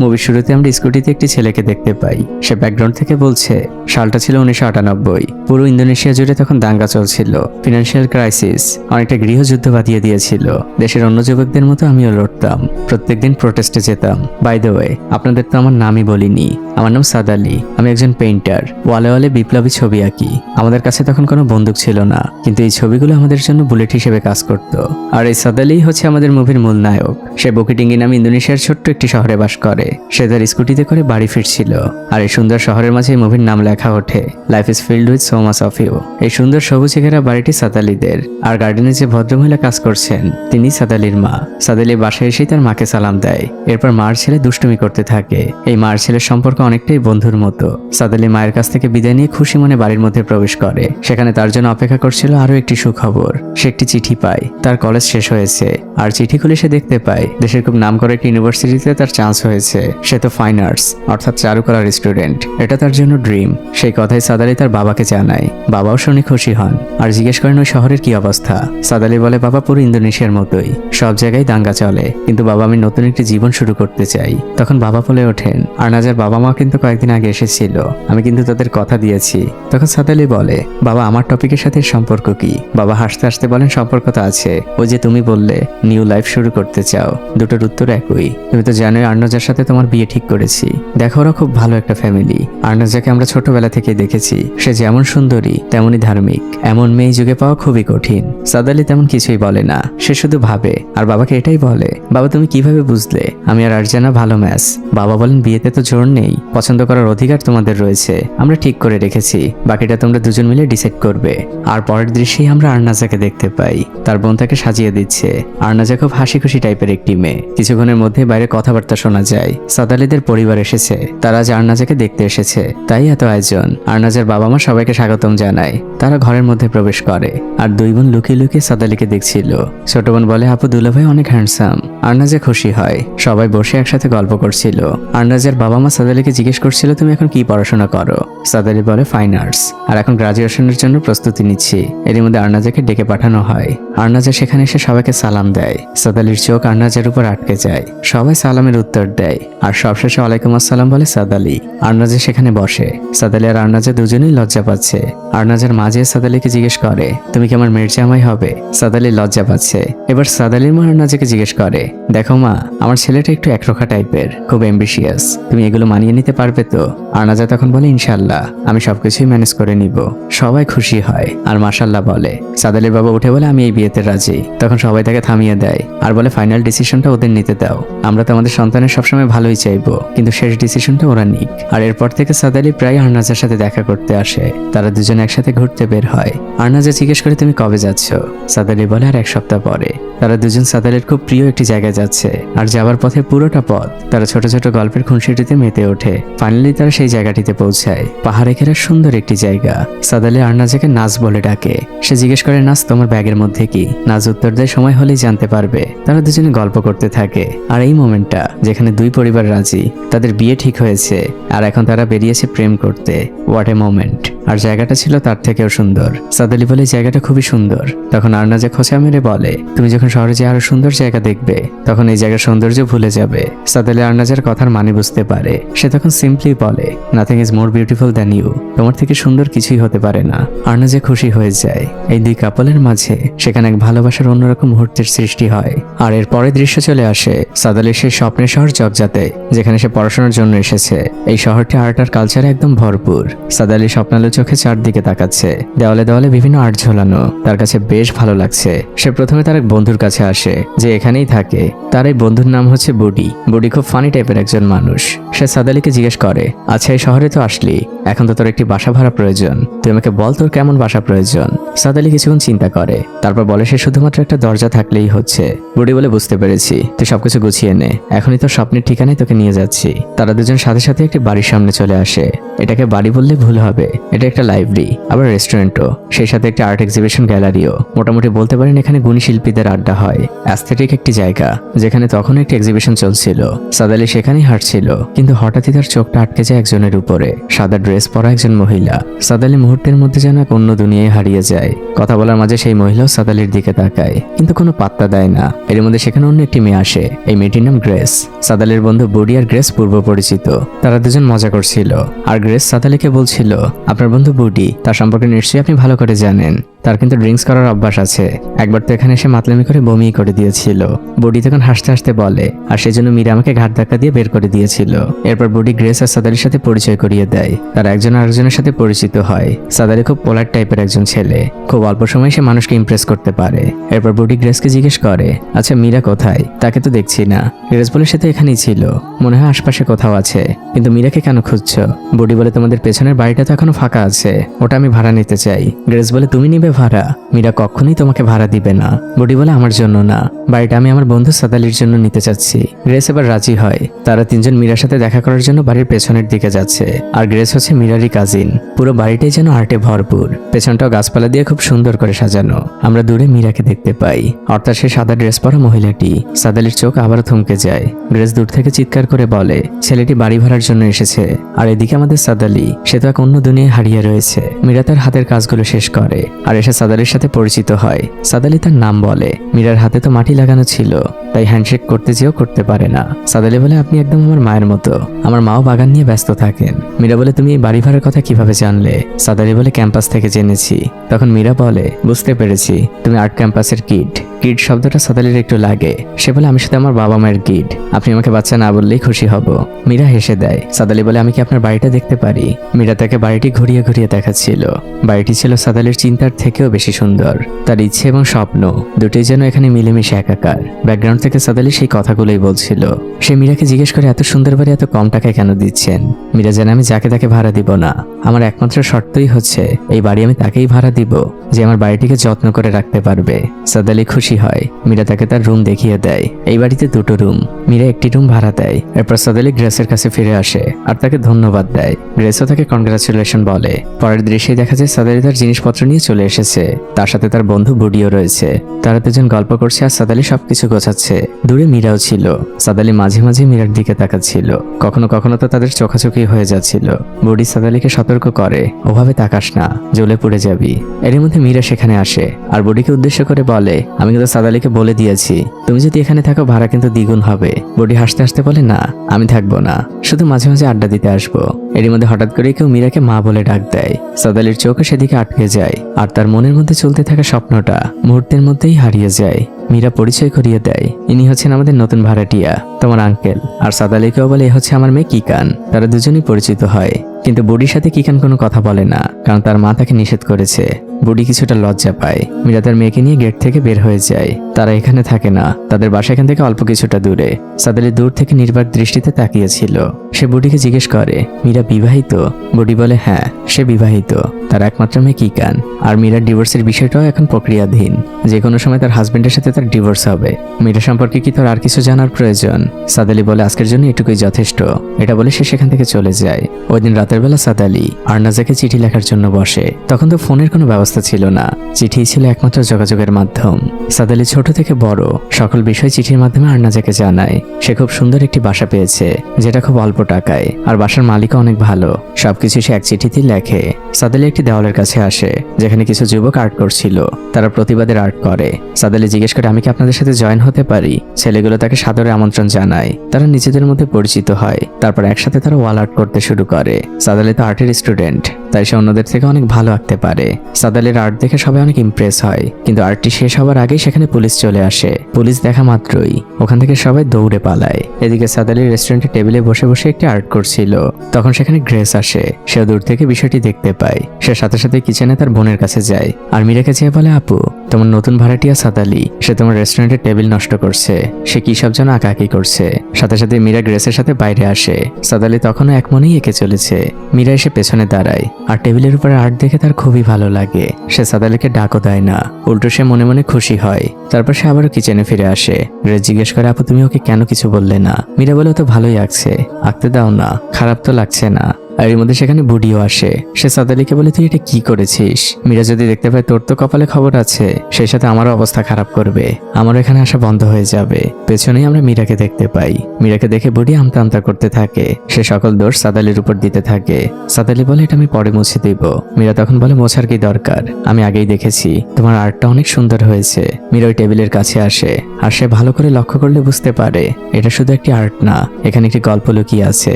মুভির শুরুতে আমরা স্কুটিতে একটি ছেলেকে দেখতে পাই। সে ব্যাকগ্রাউন্ড থেকে বলছে সালটা ছিল 1998। পুরো ইন্দোনেশিয়া জুড়ে তখন দাঙ্গা চলছিল, ফিনান্সিয়াল ক্রাইসিস, অনেকটা গৃহযুদ্ধ বাঁধিয়ে দিয়েছিল। দেশের অন্য যুবকদের মতো আমিও লড়তাম, প্রত্যেকদিন প্রোটেস্টে যেতাম। বাই দ্য ওয়ে, আপনাদের তো আমার নামই বলিনি, আমার নাম সাদ আলী। আমি একজন পেইন্টার, ওয়ালে ওয়ালে বিপ্লবী ছবি আঁকি। আমাদের কাছে তখন কোনো বন্দুক ছিল না, কিন্তু এই ছবিগুলো আমাদের জন্য বুলেট হিসেবে কাজ করত। আর এই সাদ আলী হচ্ছে আমাদের মুভির মূল নায়ক। সে বুকিটিঙ্গি নামে ইন্দোনেশিয়ার ছোট্ট একটি শহরে বাস করে। সে তার স্কুটিতে করে বাড়ি ফিরছিল, আর এই সুন্দর শহরের মাঝে এই মুভির নাম লেখা ওঠে, life is filled with so much of you. এই সুন্দর সবুজে ঘেরা বাড়িটি সাদ আলীদের, আর গার্ডেনে যে ভদ্রমহিলা কাজ করছেন তিনি সাদ আলীর মা। সাদ আলী বাসায় এসেই তার মাকে সালাম দেয়। এরপর মার ছেলে দুষ্টুমি করতে থাকে। এই মার ছেলের সম্পর্ক অনেকটাই বন্ধুর মতো। সাদ আলী মায়ের কাছ থেকে বিদায় নিয়ে খুশি মনে বাড়ির মধ্যে প্রবেশ করে। সেখানে তার জন্য অপেক্ষা করছিল আরো একটি সুখবর। সে একটি চিঠি পায়, তার কলেজ শেষ হয়েছে। আর চিঠি খুলে সে দেখতে পায় দেশের খুব নামকরা একটি ইউনিভার্সিটিতে তার চান্স হয়েছে। সে তো ফাইন আর্টস অর্থাৎ চারুকলার স্টুডেন্ট, এটা তার জন্য ড্রিম। সেই কথাই সাদ আলী তার বাবাকে জানায়। বাবাও শুনে খুশি হন আর জিজ্ঞেস করেন ওই শহরের কি অবস্থা। সাদ আলী বলে, বাবা, পুরো ইন্দোনেশিয়ার মতোই, সব জায়গায় দাঙ্গা চলে, কিন্তু বাবা আমি নতুন একটি জীবন শুরু করতে চাই। তখন বাবা বলে ওঠেন, আর্নাজের বাবা মা কিন্তু কয়েকদিন আগে এসেছিল, আমি কিন্তু তাদের কথা দিয়েছি। তখন সাদ আলী বলে, বাবা আমার টপিকের সাথে সম্পর্ক কি? বাবা হাসতে হাসতে বলেন, সম্পর্ক তো আছে, ওই যে তুমি বললে নিউ লাইফ শুরু করতে চাও, দুটোর উত্তর একই। তুমি তো জানোই আর্নাজার সাথে তোমার বিয়ে ঠিক করেছি। দেখো ওরা খুব ভালো একটা ফ্যামিলি। আর্নাজাকে আমরা ছোটবেলা থেকে দেখেছি, সে যেমন সুন্দরী তেমনই ধার্মিক। এমন মেয়ে যুগে পাওয়া খুবই কঠিন। সাদ আলী তেমন কিছুই বলে না, সে শুধু ভাবে আর বাবাকে এটাই বলে, বাবা তুমি কিভাবে বুঝলে আমি আর আরজানা ভালো ম্যাচ? বাবা বলেন, বিয়েতে তো জোর নেই, পছন্দ করার অধিকার তোমাদের রয়েছে, আমরা ঠিক করে রেখেছি, বাকিটা তোমরা দুজন মিলে ডিসাইড করবে। আর পরের দৃশ্যেই আমরা আর্নাজাকে দেখতে পাই, তার বোন তাকে সাজিয়ে দিচ্ছে। আর্নাজা খুব হাসি খুশি টাইপের একটি মেয়ে। কিছুক্ষণের মধ্যে বাইরে কথাবার্তা শোনা যায়। সাদ আলীদের পরিবার এসেছে, তারা আজ আর্নাজাকে দেখতে এসেছে, তাই এত আয়োজন। আর্নাজার বাবা মা সবাইকে স্বাগতম জানায়। তারা ঘরের মধ্যে প্রবেশ করে, আর দুই বোন লুকিয়ে লুকিয়ে সাদ আলীকে দেখছিল। ছোট বোন বলে, আপু দুলাভাই অনেক হ্যান্ডসাম। আর্নাজা খুশি হয়। সবাই বসে একসাথে গল্প করছিল। আর্নাজের বাবা মা সাদ আলীকে জিজ্ঞেস করছিল, তুমি এখন কি পড়াশোনা করো? সাদ আলী বলে, ফাইন আর্টস, আর এখন গ্রাজুয়েশনের জন্য প্রস্তুতি নিচ্ছি। এরই মধ্যে আর্নাজাকে ডেকে পাঠানো হয়। আর্নাজা সেখানে এসে সবাইকে সালাম দেয়। সাদ আলীর চোখ আর্নাজের উপর আটকে যায়। সবাই সালামের উত্তর দেয়, আর সবশেষে ওয়ালাইকুম আসসালাম বলে সাদ আলী। আর্নাজা সেখানে বসে। সাদ আলী আর আর্নাজা দুজনেই লজ্জা পাচ্ছে। আর্নাজের মাঝে সাদ আলীকে জিজ্ঞেস করে, তুমি কি আমার মেয়ের জামাই হবে? সাদ আলী লজ্জা পাচ্ছে। এবার সাদ আলীর মা আর্নাজাকে জিজ্ঞেস করে, দেখো মা, আমার ছেলেটা একটু একরোখা টাইপের, খুব অ্যাম্বিশিয়াস, তুমি এগুলো মানিয়ে নিতে পারবে তো? আর্নাজা তখন বলে, ইনশাল্লাহ, আমি সবকিছুই ম্যানেজ করে নিব। সবাই খুশি হয় আর মাশাল্লাহ বলে। সাদ আলীর বাবা উঠে বলে, আমি এই বিয়েতে রাজি। তখন সবাই তাকে থামিয়ে দেয় আর বলে, ফাইনাল ডিসিশনটা ওদের নিতে দাও। আমরা তো আমাদের সন্তানের সবসময় ভালোই চাইবো, কিন্তু শেষ ডিসিশনটা ওরা নিক। আর এরপর থেকে সাদ আলী প্রায় আর্নাজার সাথে দেখা করতে আসে। তারা দুজন একসাথে ঘুরতে বের হয়। আর্নাজা জিজ্ঞেস করে, তুমি কবে যাচ্ছ? সাদ আলী বলে, আর এক সপ্তাহ পরে। তারা দুজন সাদ আলীর খুব প্রিয় একটি জায়গায় যাচ্ছে, আর যাবার পথে পুরোটা পথ তারা ছোট ছোট গল্পের খুনসুটিতে মেতে ওঠে। ফাইনালি তারা সেই জায়গাটিতে পৌঁছায়। পাহাড়ে ঘেরা সুন্দর একটি জায়গা। সাদ আলী আর্নাজাকে নাজ বলে ডাকে। সে জিজ্ঞেস করে, নাজ তোমার ব্যাগের মধ্যে কি? নাজ উত্তর দেয়, সময় হলেই জানতে পারবে। তারা দুজনে গল্প করতে থাকে। আর এই মোমেন্টটা যেখানে দুই পরিবার রাজি, তাদের বিয়ে ঠিক হয়েছে, আর এখন তারা বেরিয়েছে প্রেম করতে। What a moment! আর জায়গাটা ছিল তার থেকেও সুন্দর। সাদ আলী বলে, জায়গাটা খুবই সুন্দর। তখন আর্নাজা খোঁচা মেরে বলে, তুমি যখন শহরে যে আরো সুন্দর জায়গা দেখবে, তখন এই জায়গার সৌন্দর্য ভুলে যাবে। সাদ আলী আর্নাজার কথার মানে বুঝতে পারে। সে তখন সিম্পলি বলে, nothing is more beautiful than you, তোমার থেকে সুন্দর কিছুই হতে পারে না। আর্নাজা খুশি হয়ে যায়। এই দুই কাপলের মাঝে সেখানে এক ভালোবাসার অন্যরকম মুহূর্তের সৃষ্টি হয়। আর এর পরে দৃশ্য চলে আসে সাদ আলীর সেই স্বপ্নের শহর জগজাতে, যেখানে সে পড়াশোনার জন্য এসেছে। এই শহরটি আর্ট আর কালচারে একদম ভরপুর। সাদ আলী স্বপ্নালু চোখে চারদিকে তাকাচ্ছে। দেওয়ালে দেওয়ালে বিভিন্ন আর্ট ঝোলানো, তার কাছে বেশ ভালো লাগছে। সে প্রথমে তার এক বন্ধুর কাছে আসে যে এখানেই থাকে। তার এই বন্ধুর নাম হচ্ছে বুডি। বুডি খুব ফানি টাইপের একজন মানুষ। সে সাদ আলীকে জিজ্ঞেস করে, আচ্ছা এই শহরে তো আসলি, এখন তো তোর একটি বাসা ভাড়া প্রয়োজন, তুই আমাকে বল তোর কেমন বাসা প্রয়োজন। সাদ আলী কিছুক্ষণ চিন্তা করে, তারপর বলে, সে শুধুমাত্র একটা দরজা থাকলেই হচ্ছে। বুডি বলে, বুঝতে পেরেছি, তুই সবকিছু গুছিয়ে নে, এখনই তোর স্বপ্নের ঠিকানায় তোকে নিয়ে যাচ্ছি। তারা দুজন সাথে সাথে একটি বাড়ির সামনে চলে আসে। এটাকে বাড়ি বললে ভুল হবে, এটা একটা লাইব্রেরি, আবার রেস্টুরেন্টও, সেই সাথে একটা আর্ট এক্সিবিশন গ্যালারিও। মোটামুটি বলতে পারেন এখানে গুণী শিল্পীদের আড্ডা হয়। অ্যাস্থেটিক একটি জায়গা, যেখানে তখন একটি এক্সিবিশন চলছিল। সাদ আলী সেখানেই হাঁটছিল, কিন্তু হঠাৎই তার চোখটা আটকে যায় একজনের উপরে। সাদা ড্রেস পরা একজন মহিলা। সাদ আলী মুহূর্তের মধ্যে যেন এক অন্য দুনিয়ায় হারিয়ে যায়। কথা বলার মাঝে সেই মহিলাও সাদ আলীর দিকে তাকায়, কিন্তু কোনো পাত্তা দেয় না। এর মধ্যে সেখানে অন্য একটি মেয়ে আসে। এই মেয়েটির নাম গ্রেস। সাদ আলীর বন্ধু বুডি আর গ্রেস পূর্ব পরিচিত। তারা দুজন মজা করছিল, আর গ্রেস সাদ আলীকে বলছিল, আপনার বন্ধু বুডি, তার সম্পর্কে নিশ্চয়ই আপনি ভালো করে জানেন। তার কিন্তু ড্রিঙ্কস করার অভ্যাস আছে। একবার তো এখানে এসে মাতলামি করে বমি করে দিয়েছিল। বুডি তখন হাসতে হাসতে বলে, আর সেজন্য মীরা আমাকে ঘাট ধাক্কা দিয়ে বের করে দিয়েছিল। এরপর বুডি গ্রেস আর সাদ আলীর সাথে পরিচয় করিয়ে দেয়। তারা একজন আরেকজনের সাথে পরিচিত হয়। সাদ আলী খুব পোলাইট টাইপের একজন ছেলে, খুব অল্প সময় সে মানুষকে ইমপ্রেস করতে পারে। এরপর বুডি গ্রেসকে জিজ্ঞেস করে, আচ্ছা মীরা কোথায়? তাকে তো দেখছি না। গ্রেস বলে, সে তো এখানেই ছিল, মনে হয় আশপাশে কোথাও আছে। কিন্তু মীরাকে কেন খুঁজছো? বুডি বলে, তোমাদের পেছনের বাড়িটা তো এখনো ফাঁকা আছে, ওটা আমি ভাড়া নিতে চাই। গ্রেস বলে, তুমি নিবে ভাড়া? মীরা কখনোই তোমাকে ভাড়া দিবে না। বুডি বলে, আমার জন্য না, বাড়িটা আমি আমার বন্ধু সাদ আলীর জন্য নিতে চাচ্ছি। গ্রেস এবার রাজি হয়। তারা তিনজন মীরার সাথে দেখা করার জন্য বাড়ির পেছনের দিকে যাচ্ছে। আর গ্রেস হচ্ছে মীরারই কাজিন। পুরো বাড়িটাই যেন আর্টে ভরপুর, পেছনটাও গাছপালা দিয়ে খুব সুন্দর করে সাজানো। আমরা দূরে মীরাকে দেখতে পাই, অর্থাৎ সে সাদা ড্রেস পরা মহিলাটি। সাদ আলীর চোখ আবারও থমকে যায়। গ্রেস দূর থেকে চিৎকার করে বলে, ছেলেটি বাড়ি ভাড়ার জন্য এসেছে। আর এদিকে আমাদের সাদ আলী, সে তো এক অন্য দুনিয়ায় হারিয়ে রয়েছে। মীরা তার হাতের কাজগুলো শেষ করে আর এসে সাদ আলীর সাথে পরিচিত হয়। সাদ আলী তার নাম বলে। মীরার হাতে তো মাটি লাগানো ছিল, তাই হ্যান্ডশেক করতে যেও করতে পারে না। সাদ আলী বলে, আপনি একদম আমার মায়ের মতো, আমার মাও বাগান নিয়ে ব্যস্ত থাকেন। মীরা বলে, তুমি এই বাড়ি ভাড়ার কথা কিভাবে জানলে? সাদ আলী বলে, ক্যাম্পাস থেকে জেনেছি। তখন মীরা বলে, বুঝতে পেরেছি, তুমি আর্ট ক্যাম্পাসের কিড। কিড শব্দটা সাদ আলীর একটু লাগে। সে বলে, আমি শুধু আমার বাবা মায়ের কিড, আপনি আমাকে বাচ্চা না বললেই খুশি হব। মীরা হেসে দেয়। সাদ আলী বলে, আমি কি আপনার বাড়িটা দেখতে পারি? মীরা তাকে বাড়িটি ঘুরিয়ে ঘুরিয়ে দেখাচ্ছিল। বাড়িটি ছিল সাদ আলীর চিন্তার থেকেও বেশি সুন্দর। তার ইচ্ছে এবং স্বপ্ন দুটোই যেন এখানে মিলেমিশে একাকার। ব্যাকগ্রাউন্ড থেকে সাদ আলী সেই কথাগুলোই বলছিল। সে মীরাকে জিজ্ঞেস করে, এত সুন্দর বাড়ি এত কম টাকায় কেন দিচ্ছেন? মীরা জানে আমি যাকে তাকে ভাড়া দিব না, আমার একমাত্র শর্তই হচ্ছে এই বাড়ি আমি তাকেই ভাড়া দিব যে আমার বাড়িটিকে যত্ন করে রাখতে পারবে। সাদ আলী খুশি হয়। মীরা তাকে তার রুম দেখিয়ে দেয়। এই বাড়িতে দুটো রুম, মীরা একটি রুম ভাড়া দেয়। এরপর সাদ আলী গ্রেসের কাছে ফিরে আসে আর তাকে ধন্যবাদ দেয়। গ্রেসও তাকে কনগ্রাচুলেশন বলে। পরের দৃশ্যে দেখা যায় সাদ আলী তার জিনিসপত্র নিয়ে চলে এসেছে। তার সাথে তার বন্ধু বুডিও রয়েছে। তারা দুজন গল্প করছে আর সাদ আলী সবকিছু গোছাচ্ছে। দূরে মীরাও ছিল। সাদ আলী মাঝে মাঝে মীরার দিকে তাকাচ্ছিল। কখনো কখনো তো তাদের চোখাচোখি হয়ে যাচ্ছিল। বুডি সাদ আলীকে সতর্ক করে, ওভাবে তাকাস না, জ্বলে পুড়ে যাবি। এর মধ্যে মীরা সেখানে আসে আর বুডিকে উদ্দেশ্য করে বলে, আমি কিন্তু সাদ আলীকে বলে দিয়েছি, তুমি যদি এখানে থাকো ভাড়া কিন্তু দ্বিগুণ হবে। বুডি হাসতে হাসতে বলে, না আমি থাকবো না, শুধু মাঝে মাঝে আড্ডা দিতে আসবো। এরই মধ্যে হঠাৎ করে কেউ মীরাকে মা বলে ডাক দেয়। সাদ আলীর চোখে সেদিকে আটকে যায় আর তার মনের মধ্যে চলতে থাকা স্বপ্নটা মুহূর্তের মধ্যেই হারিয়ে যায়। মীরা পরিচয় করিয়ে দেয়, ইনি হচ্ছেন আমাদের নতুন ভাড়াটিয়া, তোমার আঙ্কেল। আর সাদ আলীকেও বলে, এ হচ্ছে আমার মেয়ে কিকান। তারা দুজনেই পরিচিত হয়, কিন্তু বুডির সাথে কিকান কোনো কথা বলে না, কারণ তার মা তাকে নিষেধ করেছে। বুডি কিছুটা লজ্জা পায়। মীরা তার মেয়েকে নিয়ে গেট থেকে বের হয়ে যায়। তারা এখানে থাকে না, তাদের বাসা এখান থেকে অল্প কিছুটা দূরে। সাদ আলী দূর থেকে নির্বাক দৃষ্টিতে তাকিয়েছিল। সে বুডিকে জিজ্ঞেস করে, মীরা বিবাহিত? বুডি বলে, হ্যাঁ সে বিবাহিত, তার একমাত্র মেয়ে কিকান। আর মীরার ডিভোর্সের বিষয়টাও এখন প্রক্রিয়াধীন, যে কোনো সময় তার হাজবেন্ডের সাথে তার ডিভোর্স হবে। মীরা সম্পর্কে কি তোর আর কিছু জানার প্রয়োজন? সাদ আলী বলে, আজকের জন্য এটুকুই যথেষ্ট। এটা বলে সে সেখান থেকে চলে যায়। ওই দিন রাতের বেলা সাদ আলী আরনাজাকে চিঠি লেখার জন্য বসে। তখন তো ফোনের কোনো ব্যবস্থা ছিল না, চিঠি ছিল একমাত্র যোগাযোগের মাধ্যম। সাদ আলী ছোট থেকে বড় সকল বিষয় চিঠির মাধ্যমে আরনাজাকে জানায়। সে খুব সুন্দর একটি বাসা পেয়েছে, যেটা খুব অল্প টাকায়, আর বাসার মালিকও অনেক ভালো। সবকিছু সে এক চিঠিতেই লেখে। সাদ আলী একটি দেওয়ালের কাছে আসে, যেখানে কিছু যুবক আর্ট করছিল। তারা প্রতিবাদের আর্ট করে। সাদ আলী জিজ্ঞেস করে, আমি কি আপনাদের সাথে জয়েন হতে পারি? ছেলেগুলো তাকে সাদরে আমন্ত্রণ জানায়। তারা নিজেদের মধ্যে পরিচিত হয়। তারপর একসাথে তারা ওয়াল আর্ট করতে শুরু করে। সাদ আলী তো আর্টের স্টুডেন্ট, তাই সে অন্যদের থেকে অনেক ভালো আঁকতে পারে। সাদ আলীর আর্ট দেখে সবাই অনেক ইমপ্রেস হয়, কিন্তু আর্টটি শেষ হওয়ার আগেই সেখানে পুলিশ চলে আসে। পুলিশ দেখা মাত্রই ওখান থেকে সবাই দৌড়ে পালায়। এদিকে সাদ আলী রেস্টুরেন্টের টেবিলে বসে বসে একটি আর্ট করছিল। তখন সেখানে গ্রেস আসে। সে দূর থেকে বিষয়টি দেখতে পায়। সে সাথে সাথে কিচেনে তার বোনের কাছে যায় আর মীরাকে চেয়ে বলে, আপু তোমার নতুন ভাড়াটিয়া সাদ আলী, সে তোমার রেস্টুরেন্টের টেবিল নষ্ট করছে। সে কি সব যেন আঁকাআঁকি করছে। সাথে সাথে মীরা গ্রেসের সাথে বাইরে আসে। সাদ আলী তখনও এক মনেই এঁকে চলেছে। মীরা এসে পেছনে দাঁড়ায় আর টেবিলের উপরে আর্ট দেখে তার খুবই ভালো লাগে। সে সাদ আলীকে ডাকও দেয় না, উল্টো সে মনে মনে খুশি হয়। তারপর সে আবারও কিচেনে ফিরে আসে। গ্রেস জিজ্ঞেস করে, আপু তুমি ওকে কেন কিছু বললে না? মীরা বলে, ও তো ভালোই আঁকছে, আঁকতে দাও না, খারাপ তো লাগছে না। আর এর মধ্যে সেখানে বুড়িও আসে। সে সাদ আলীকে বলে, তুই এটা কি করেছিস? মীরা যদি দেখতে পায় তোর তো কপালে খবর আছে, সেই সাথে আমারও অবস্থা খারাপ করবে, আমারও এখানে আসা বন্ধ হয়ে যাবে। পেছনেই আমরা মীরাকে দেখতে পাই। মীরাকে দেখে বুড়ি আমতা আমতা করতে থাকে। সে সকল দোষ সাদ আলীর উপর দিতে থাকে। সাদ আলী বলে, এটা আমি পরে মুছে দিব। মীরা তখন বলে, মোছার কি দরকার, আমি আগেই দেখেছি, তোমার আর্টটা অনেক সুন্দর হয়েছে। মীরা ওই টেবিলের কাছে আসে, আর সে ভালো করে লক্ষ্য করলে বুঝতে পারে এটা শুধু একটি আর্ট না, এখানে একটি গল্প লুকিয়ে আছে।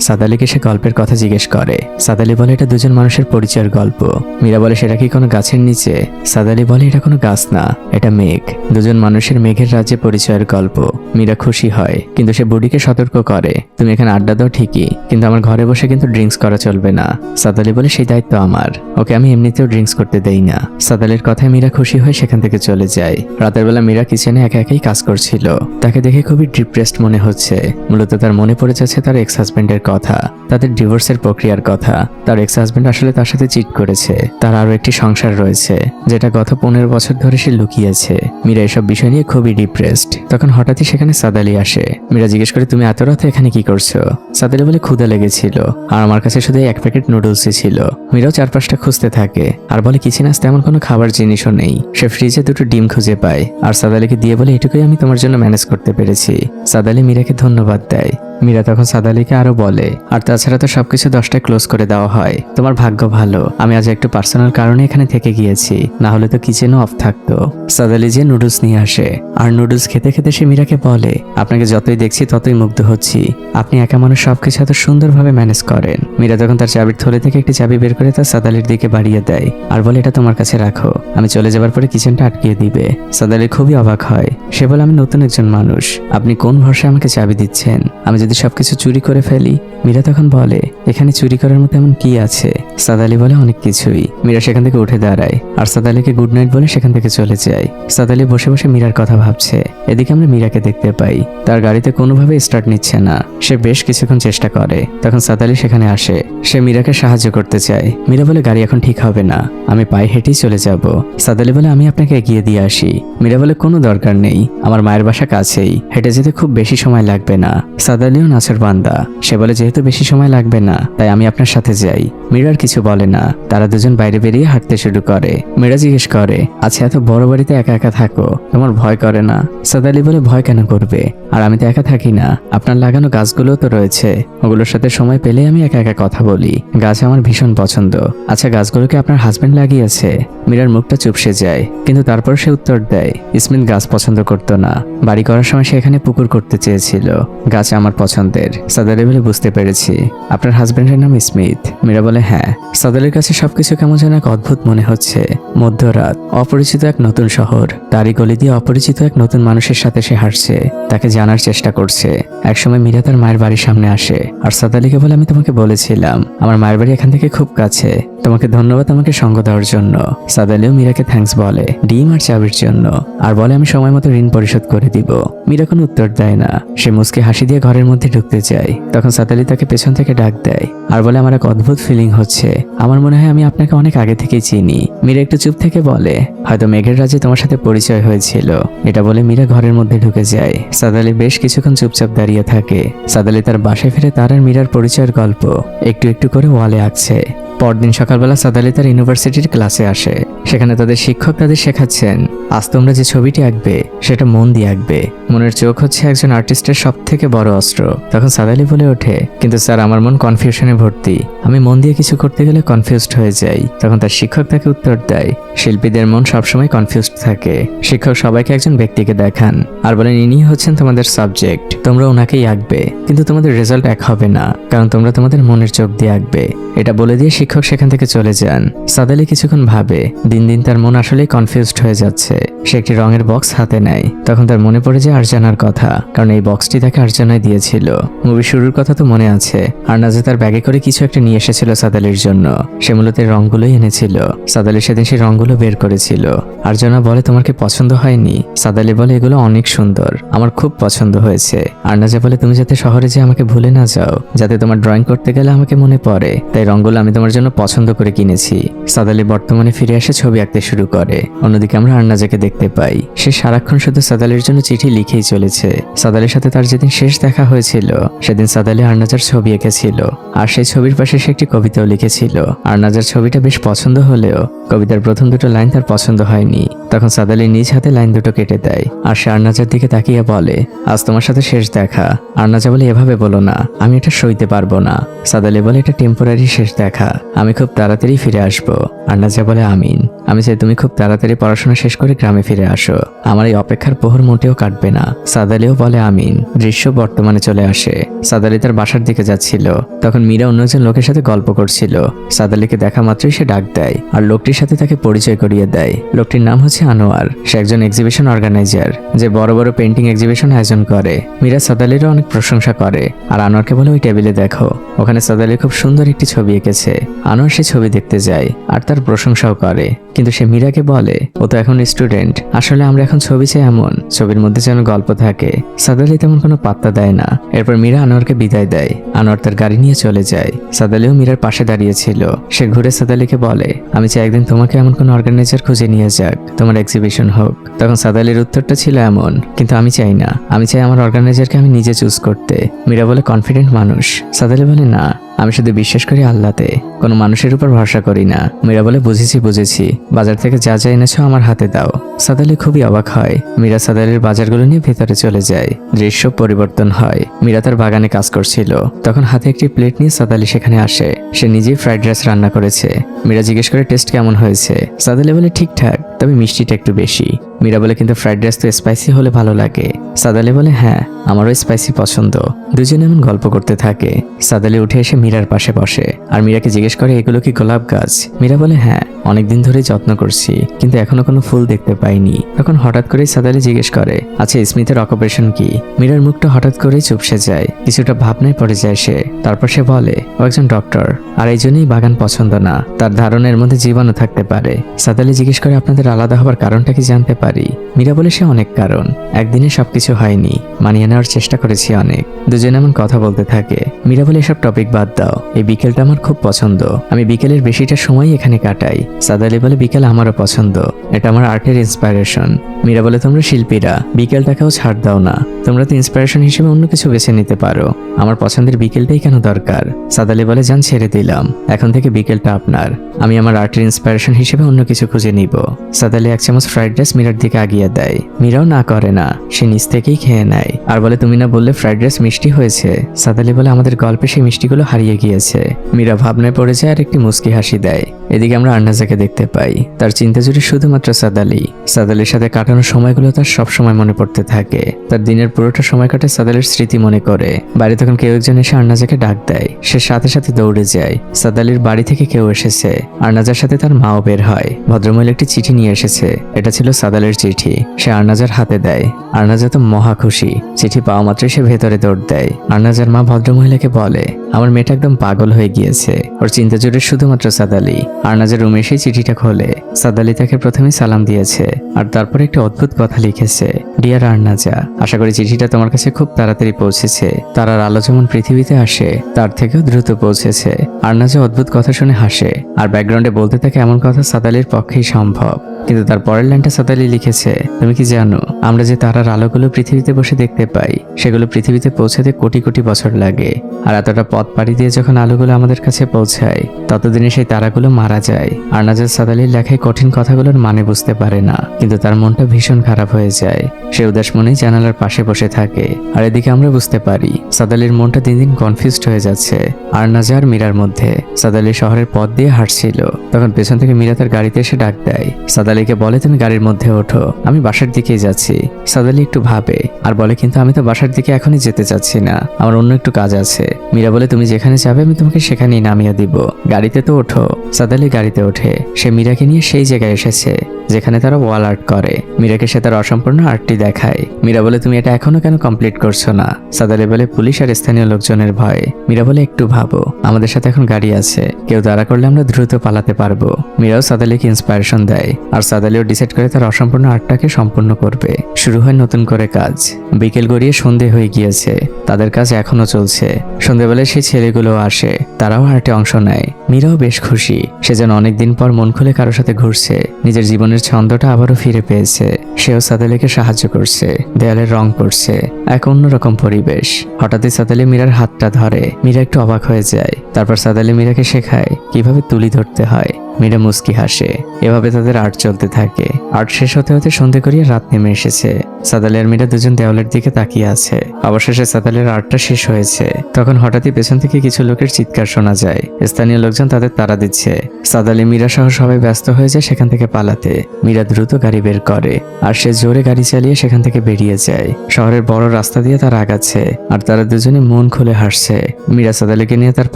সাদ আলীকে সে গল্পের কথা জিজ্ঞেস করে। সাদ আলী বলে, এটা দুজন মানুষের পরিচয়ের গল্প। মীরা বলে, সেটা কি কোনো গাছের নিচে? সাদ আলী বলে, এটা কোনো গাছ না, এটা মেঘ। দুজন মানুষের মেঘের রাজ্যে পরিচয়ের গল্প। মীরা খুশি হয়, কিন্তু সে বুড়িকে সতর্ক করে, তুমি এখানে আড্ডা দাও ঠিকই, কিন্তু আমার ঘরে বসে কিন্তু ড্রিঙ্কস করা চলবে না। সাদ আলী বলে, সেই দায়িত্ব আমার, ওকে আমি এমনিতেও ড্রিঙ্কস করতে দেই না। সাদ আলীর কথায় মীরা খুশি হয়ে সেখান থেকে চলে যায়। রাতের বেলা মীরা কিচেনে একা একাই কাজ করছিল। তাকে দেখে খুবই ডিপ্রেসড মনে হচ্ছে। মূলত তার মনে পড়ে যাচ্ছে তার এক্স হাজবেন্ডের কথা, তাদের ডিভোর্সের প্রক্রিয়ার কথা। তার এক্স হাজবেন্ড আসলে তার সাথে চিট করেছে, তার আরো একটি সংসার রয়েছে যেটা গত 15 বছর ধরে সে লুকিয়েছে। মীরা এসব বিষয় নিয়ে খুবই ডিপ্রেসড। তখন হঠাৎই সেখানে সাদ আলী আসে। মীরা জিজ্ঞেস করে, তুমি এত রাতে এখানে কি করছো? সাদ আলী বলে, ক্ষুধা লেগেছিল, আর আমার কাছে শুধু এক প্যাকেট নুডলসই ছিল। মীরাও চারপাশটা খুঁজতে থাকে, আর বলে, কিচেনে আসতে তেমন কোনো খাবার জিনিসও নেই। সে ফ্রিজে 2টো ডিম খুঁজে পায়, আর সাদ আলীকে দিয়ে বলে, এটুকুই আমি তোমার জন্য ম্যানেজ করতে পেরেছি। সাদ আলী মীরাকে ধন্যবাদ দেয়। মীরা তখন সাদ আলীকে আরো বলে, আর তাছাড়া তো সবকিছু 10টায় ক্লোজ করে দেওয়া হয়, তোমার ভাগ্য ভালো, আমি আজ একটু পার্সোনাল কারণে এখানে থেকে গিয়েছি, না হলে তো কিচেনও অফ থাকতো। সাদ আলী যে নুডলস নিয়ে আসে, আর নুডলস খেতে খেতে সে মীরাকে বলে, আপনাকে যতই দেখছি ততই মুগ্ধ হচ্ছি, আপনি একা মানুষ সবকিছু এত সুন্দরভাবে ম্যানেজ করেন। মীরা তখন তার চাবির থলে থেকে একটি চাবি বের করে তার সাদ আলীর দিকে বাড়িয়ে দেয়, আর বলে, এটা তোমার কাছে রাখো, আমি চলে যাবার পরে কিচেনটা আটকিয়ে দিবে। সাদ আলী খুবই অবাক হয়। সে বলে, আমি নতুন একজন মানুষ, আপনি কোন ভরসায় আমাকে চাবি দিচ্ছেন? আমি যদি সবকিছু চুরি করে ফেলি? মীরা তখন বলে, এখানে চুরি করার মতো এমন কি আছে? সাদ আলী বলে, অনেক কিছুই। মীরা সেখান থেকে উঠে দাঁড়ায়, আর সাদ আলীকে গুড নাইট বলে সেখান থেকে চলে যায়। সাদ আলী বসে বসে মীরার কথা ভাবছে। এদিকে আমরা মীরাকে দেখতে পাই, তার গাড়িতে কোনোভাবে স্টার্ট নিচ্ছে না। সে বেশ কিছুক্ষণ চেষ্টা করে। তখন সাদ আলী সেখানে আসে। সে মীরাকে সাহায্য করতে চায়। মীরা বলে, গাড়ি এখন ঠিক হবে না, আমি পায়ে হেঁটেই চলে যাব। সাদ আলী বলে, আমি আপনাকে এগিয়ে দিয়ে আসি। মীরা বলে, কোনো দরকার নেই, আমার মায়ের বাসা কাছেই, হেঁটে যেতে খুব বেশি সময় লাগবে না। সাদ আলীও নাচের বান্দা। সে বলে, যেহেতু বেশি সময় লাগবে না, তাই আমি আপনার সাথে যাই। মীরার কিছু বলে না। তারা দুজন বাইরে বেরিয়ে হাঁটতে শুরু করে। মীরা জিজ্ঞেস করে, আচ্ছা এত বড় বাড়িতে একা একা থাকো, তোমার ভয় করে না? সাদ আলী বলে, ভয় কেন করবে, আর আমি তো একা থাকি না, আপনার লাগানো গাছগুলোও তো রয়েছে, ওগুলোর সাথে সময় পেলে আমি একা একা কথা বলি, গাছ আমার ভীষণ পছন্দ। আচ্ছা গাছগুলোকে আপনার হাজবেন্ড লাগিয়েছে? মীরার মুখটা চুপসে যায়, কিন্তু তারপর সে উত্তর দেয়, ইসমিন গাছ পছন্দ করতো না, বাড়ি করার সময় সে এখানে পুকুর করতে চেয়েছিল, গাছ আমার পছন্দের। সাদ আলী বলে, বুঝতে পেরেছি, আপনার হাজবেন্ডের নাম স্মিথ? মীরা বলে, হ্যাঁ। সাদ আলীর কাছে সবকিছু কেমন যেন এক অদ্ভুত মনে হচ্ছে। মধ্যরাত, অপরিচিত এক নতুন শহর, তারই গলি দিয়ে অপরিচিত এক নতুন মানুষের সাথে সে হাঁটছে, তাকে জানার চেষ্টা করছে। একসময় মীরা তার মায়ের বাড়ির সামনে আসে, আর সাদ আলীকে বলে, আমি তোমাকে বলেছিলাম আমার মায়ের বাড়ি এখান থেকে খুব কাছে, তোমাকে ধন্যবাদ আমাকে সঙ্গ দেওয়ার জন্য। সাদ আলীও মীরাকে থ্যাঙ্কস বলে, ডিম আর চাবির জন্য, আর বলে, আমি সময় মতো ঋণ পরিশোধ করে দিব। মীরা কোনো উত্তর দেয় না। সে মুচকি হাসি দিয়ে ঘরের মধ্যে ঢুকতে যায়। তখন সাদ আলী তাকে পেছন থেকে ডাক দেয়, আর বলে, আমার এক অদ্ভুত ফিলিং হচ্ছে, আমার মনে হয় আমি আপনাকে অনেক আগে থেকেই চিনি। মীরা একটু চুপ থেকে বলে, হয়তো মেঘের রাজ্যে তোমার সাথে পরিচয় হয়েছিল। এটা বলে মীরা ঘরের মধ্যে ঢুকে যায়। সাদ আলী বেশ কিছুক্ষণ চুপচাপ দাঁড়িয়ে থাকে। সাদ আলী তার বাসায় ফিরে তার আর মীরার পরিচয়ের গল্প একটু একটু করে ওয়ালে আঁকছে। পরদিন সকালবেলা সাদ আলী তার ইউনিভার্সিটির ক্লাসে আসে। সেখানে তাদের শিক্ষক তাদের শেখাচ্ছেন, আজ তোমরা যে ছবিটি আঁকবে সেটা মন দিয়ে আঁকবে। মনের চোখ হচ্ছে একজন আর্টিস্টের সব থেকে বড় অস্ত্র। তখন সাদ আলী বলে ওঠে, কিন্তু স্যার আমার মন কনফিউশনে ভর্তি, আমি মন দিয়ে কিছু করতে গেলে কনফিউজড হয়ে যাই। তখন তার শিক্ষক তাকে উত্তর দেয়, শিল্পীদের মন সবসময় কনফিউজড থাকে। শিক্ষক সবাইকে একজন ব্যক্তিকে দেখান আর বলেন, ইনি হচ্ছেন তোমাদের সাবজেক্ট, তোমরা ওনাকেই আঁকবে, কিন্তু তোমাদের রেজাল্ট এক হবে না, কারণ তোমরা তোমাদের মনের চোখ দিয়ে আঁকবে। এটা বলে দিয়ে শিক্ষক সেখান থেকে চলে যান। সাদ আলী কিছুক্ষণ ভাবে, দিন দিন তার মন আসলেই কনফিউজড হয়ে যাচ্ছে। সে একটি রঙের বক্স হাতে নেয়। তখন তার মনে পড়ে যায় আরজানার কথা, কারণ এই বক্সটি তাকে আরজানায় দিয়েছিল। মুভি শুরুর কথা তো মনে আছে। আরনাজে তার ব্যাগে করে কিছু একটা নিয়ে এসেছিল সাদ আলীর জন্য। সে মূলত এই রঙগুলোই এনেছিল। সাদ আলী সেদিন সেই রঙগুলো বের করেছিল। আরজানা বলে, তোমার কি পছন্দ হয়নি? সাদ আলী বলে, এগুলো অনেক সুন্দর, আমার খুব পছন্দ হয়েছে। আরনাজে বলে, তুমি যাতে শহরে যেয়ে আমাকে ভুলে না যাও, যাতে তোমার ড্রয়িং করতে গেলে আমাকে মনে পড়ে, তাই রঙগুলো আমি তোমার জন্য পছন্দ করে কিনেছি। সাদ আলী বর্তমানে ফিরে এসে ছবি আঁকতে শুরু করে। অন্যদিকে আমরা আর্নাজাকে দেখতে পাই। সে সারাক্ষণ শুধু সাদ আলীর জন্য চিঠি লিখেই চলেছে। সাদ আলীর সাথে তার যেদিন শেষ দেখা হয়েছিল সেদিন সাদ আলী আর্নাজার ছবি এঁকেছিল, আর সেই ছবির পাশে সে একটি কবিতাও লিখেছিল। আর্নাজার ছবিটা বেশ পছন্দ হলেও কবিতার প্রথম দুটো লাইন তার পছন্দ হয়নি। তখন সাদ আলী নিজ হাতে লাইন দুটো কেটে দেয়, আর সে আর্নাজার দিকে তাকিয়ে বলে, আজ তোমার সাথে শেষ দেখা। আর্নাজা বলে, এভাবে বলো না, আমি এটা সইতে পারবো না। সাদ আলী বলে, এটা টেম্পোরারি শেষ দেখা, আমি খুব তাড়াতাড়ি ফিরে আসবো। আর্নাজা বলে, আমিন। আমি চাই তুমি খুব তাড়াতাড়ি পড়াশোনা শেষ করে গ্রামে ফিরে আসো, আমার এই অপেক্ষার প্রহর মোটেও কাটবে না। সাদ আলীও বলে আমিন। দৃশ্য বর্তমানে চলে আসে। সাদ আলী তার বাসার দিকে যাচ্ছিল, তখন মীরা অন্য একজন লোকের সাথে গল্প করছিল। সাদ আলীকে দেখা মাত্রই সে ডাক দেয়, আর লোকটির সাথে তাকে পরিচয় করিয়ে দেয়। লোকটির নাম হচ্ছে আনোয়ার। সে একজন এক্সিবিশন অর্গানাইজার, যে বড় বড় পেন্টিং এক্সিবিশন আয়োজন করে। মীরা সাদ আলীরও অনেক প্রশংসা করে, আর আনোয়ারকে বলে, ওই টেবিলে দেখো, ওখানে সাদ আলী খুব সুন্দর একটি ছবি এঁকেছে। আনোয়ার সে ছবি দেখতে যায় আর তার প্রশংসাও করে, কিন্তু সে মীরাকে বলে, ও তো এখন স্টুডেন্ট, আসলে আমরা এখন ছবি চাই এমন ছবির মধ্যে যেন গল্প থাকে। সাদ আলী তেমন কোনো পাত্তা দেয় না। এরপর মীরা আনোয়ারকে বিদায় দেয়। আনোয়ার তার গাড়ি নিয়ে চলে যায়। সাদ আলীও মীরার পাশে দাঁড়িয়েছিল। সে ঘুরে সাদ আলীকে বলে, আমি চাই একদিন তোমাকে এমন কোনো অর্গানাইজার খুঁজে নিয়ে যাক, তোমার এক্সিবিশন হোক। তখন সাদ আলীর উত্তরটা ছিল এমন, কিন্তু আমি চাই না, আমি চাই আমার অর্গানাইজারকে আমি নিজে চুজ করতে। মীরা বলে, কনফিডেন্ট মানুষ। সাদ আলী বলে, না, আমি শুধু বিশ্বাস করি আল্লাহতে, কোনো মানুষের উপর ভরসা করি না। মীরা বলে, বুঝেছি, বাজার থেকে যা যা এনেছো আমার হাতে দাও। সাদ আলী খুবই অবাক হয়। মীরা সাদ আলীর বাজারগুলো নিয়ে ভেতরে চলে যায়। দৃশ্য পরিবর্তন হয়। মীরা তার বাগানে কাজ করছিল, তখন হাতে একটি প্লেট নিয়ে সাদ আলী সেখানে আসে। সে নিজেই ফ্রাইড রাইস রান্না করেছে। মীরা জিজ্ঞেস করে, টেস্ট কেমন হয়েছে? সাদ আলী বলে, ঠিকঠাক, তবে মিষ্টিটা একটু বেশি। মীরা বলে, কিন্তু ফ্রাইড রাইস তো স্পাইসি হলে ভালো লাগে। সাদ আলী বলে, হ্যাঁ, আমারও স্পাইসি পছন্দ। দুজনে এমন গল্প করতে থাকে। সাদ আলী উঠে এসে মীরার পাশে বসে, আর মীরাকে জিজ্ঞেস করে, এগুলো কি গোলাপ গাছ? মীরা বলে, হ্যাঁ, অনেকদিন ধরে যত্ন করছি, কিন্তু এখনো কোনো ফুল দেখতে পাইনি। তখন হঠাৎ করেই সাদ আলী জিজ্ঞেস করে, আচ্ছা, স্মিথের অকুপেশন কি? মীরার মুখটা হঠাৎ করেই চুপসে যায়, কিছুটা ভাবনায় পড়ে যায় সে। তারপর সে বলে, ও একজন ডক্টর, আর এই জন্যই বাগান পছন্দ না, তার ধারণের মধ্যে জীবাণু থাকতে পারে। সাদ আলী জিজ্ঞেস করে, আপনাদের আলাদা হবার কারণটা কি জানতে পারি? মীরা বলে, সে অনেক কারণ, একদিনে সবকিছু হয়নি, মানিয়ে নেওয়ার চেষ্টা করেছি অনেক। দুজনে এমন কথা বলতে থাকে। মীরা বলে, এসব টপিক বাদ দাও, এই বিকেলটা আমার খুব পছন্দ, আমি বিকেলের বেশিটা সময় এখানে কাটাই। সাদ আলী বলে, বিকেল আমারও পছন্দ, এটা আমার আর্টের ইন্সপাইরেশন। মীরা বলে, তোমরা শিল্পীরা বিকেলটাকেও ছাড় দাও না, তোমরা তো ইন্সপিরেশন হিসেবে অন্য কিছু বেছে নিতে পারো, আমার পছন্দের বিকেলটাই কেন দরকার? সাদ আলী বলে, যান, ছেড়ে দিলাম, এখন থেকে বিকেলটা আপনার, আমি আমার আর্টের ইন্সপিরেশন হিসেবে অন্য কিছু খুঁজে নিব। সাদ আলী এক চামচ ফ্রাইড রাইস মীরার দিকে আগিয়ে দেয়। মীরাও না করে না, সে নিজ থেকেই খেয়ে নেয়, আর বলে, তুমি না বললে ফ্রাইড রাইস মিষ্টি হয়েছে? সাদ আলী বলে, আমাদের গল্পে সেই মিষ্টিগুলো হারিয়ে গিয়েছে। মীরা ভাবনায় পড়ে যায় আর একটি মুচকি হাসি দেয়। এদিকে আমরা আর্নাজাকে দেখতে পাই। তার চিন্তা জুড়ে শুধুমাত্র সাদ আলী। সাদ আলীর সাথে কাটানো সময়গুলো তার সব সময় মনে পড়তে থাকে। তার দিনের পুরোটা সময় কাটে সাদ আলীর স্মৃতি মনে করে। বাড়ি তখন কেউ একজন এসে আর্নাজাকে ডাক দেয়। সে সাথে সাথে দৌড়ে যায়। সাদ আলীর বাড়ি থেকে কেউ এসেছে। আর্নাজার সাথে তার মাও বের হয়। ভদ্রমহিলা একটি চিঠি নিয়ে এসেছে। এটা ছিল সাদ আলীর চিঠি। সে আর্নাজার হাতে দেয়। আর্নাজা তো মহা খুশি। চিঠি পাওয়া মাত্রই সে ভেতরে দৌড় দেয়। আর্নাজার মা ভদ্রমহিলাকে বলে, আমার মেয়েটা একদম পাগল হয়ে গিয়েছে, ওর চিন্তা জুড়ে শুধুমাত্র সাদ আলী। আর্নাজের রুমে এসে চিঠিটা খোলে। সাদ আলী তাকে প্রথমে সালাম দিয়েছে, আর তারপরে একটা অদ্ভুত কথা লিখেছে, ডিয়ার আর্নাজা, আশা করি চিঠিটা তোমার কাছে খুব তাড়াতাড়ি পৌঁছেছে। তারার আলো যেমন পৃথিবীতে আসে তার থেকেও দ্রুত পৌঁছেছে। আর্নাজা অদ্ভুত কথা শুনে হাসে, আর ব্যাকগ্রাউন্ডে বলতে থাকে এমন কথা সাদ আলীর পক্ষেই সম্ভব। কিন্তু তার পরের লাইনটা সাদ আলী লিখেছে, তুমি কি জানো আমরা যে তারার আলোগুলো পৃথিবীতে বসে দেখতে পাই সেগুলো পৃথিবীতে পৌঁছাতে কোটি কোটি বছর লাগে, আর এতটা পথ পাড়ি দিয়ে যখন আলোগুলো আমাদের কাছে পৌঁছায় ততদিনে সেই তারাগুলো মারা যায়। আর্নাজা সাদ আলীর লেখায় কঠিন কথাগুলোর মানে বুঝতে পারে না, কিন্তু তার মনটা ভীষণ খারাপ হয়ে যায়। সে উদাস মনেই জানালার পাশে বসে থাকে। আর এদিকে আমরা বুঝতে পারি সাদ আলীর মনটা দিন দিন কনফিউজড হয়ে যাচ্ছে আর্নাজা আর মীরার মধ্যে। সাদ আলী শহরের পথ দিয়ে হাঁটছিল, তখন পেছন থেকে মীরা তার গাড়িতে এসে ডাক দেয়। সাদ আলীকে বলে, তুমি গাড়ির মধ্যে ওঠো, আমি বাসার দিকেই যাচ্ছি। সাদ আলী একটু ভাবে আর বলে, কিন্তু আমি তো বাসার দিকে এখনই যেতে চাচ্ছি না, আমার অন্য একটু কাজ আছে। মীরা বলে, তুমি যেখানে যাবে আমি তোমাকে সেখানেই নামিয়ে দিব, গাড়িতে তো ওঠো। সাদ আলী গাড়িতে ওঠে। সে মীরাকে নিয়ে সেই জায়গায় এসেছে যেখানে তারা ওয়াল আর্ট করে। মীরাকে সে তার অসম্পূর্ণ আর্টটি দেখায়। মীরা বলে তুমি এটা এখনো কেন কমপ্লিট করছো না? সাদ আলী বলে পুলিশ আর স্থানীয় লোকজনের ভয়ে। মীরা বলে একটু ভাবো, আমাদের সাথে এখন গাড়ি আছে, কেউ তাড়া করলে আমরা দ্রুত পালাতে পারবো। মীরাও সাদ আলীকে ইন্সপায়ারেশন দেয় আর সাদ আলীও ডিসাইড করে তার অসম্পূর্ণ আর্টটাকে সম্পূর্ণ করবে। শুরু হয় নতুন করে কাজ। বিকেল গড়িয়ে সন্ধে হয়ে গিয়েছে, তাদের কাজ এখনো চলছে। সন্ধেবেলায় সেই ছেলেগুলো আসে, তারাও আর্টে অংশ নেয়। মীরাও বেশ খুশি, সে যেন অনেকদিন পর মন খুলে কারোর সাথে ঘুরছে, নিজের জীবনের ছন্দটা আবারও ফিরে পেয়েছে। সেও সাদ আলীকে সাহায্য করছে, দেয়ালের রং করছে, এক অন্যরকম পরিবেশ। হঠাৎই সাদ আলী মীরার হাতটা ধরে, মীরা একটু অবাক হয়ে যায়। তারপর সাদ আলী মীরাকে শেখায় কিভাবে তুলি ধরতে হয়। মীরা মুস্কি হাসে। এভাবে তাদের আর্ট চলতে থাকে। আর্ট শেষ হতে হতে সন্ধে করিয়ে রাত নেমে এসেছে। সাদ আলী আর মীরা দুজন দেওয়ালের দিকে তাকিয়ে আছে। অবশেষে সাদ আলীর আর্টটা শেষ হয়েছে। তখন হঠাৎই পেছন থেকে কিছু লোকের চিৎকার শোনা যায়। স্থানীয় লোকজন তাদের তাড়া দিচ্ছে। সাদ আলী মীরা সহ সবাই ব্যস্ত হয়ে যায় সেখান থেকে পালাতে। মীরা দ্রুত গাড়ি বের করে আর সে জোরে গাড়ি চালিয়ে সেখান থেকে বেরিয়ে যায়। শহরের বড় রাস্তা দিয়ে তারা আগাচ্ছে আর তারা দুজনে মন খুলে হাসছে। মীরা সাদ আলীকে নিয়ে তার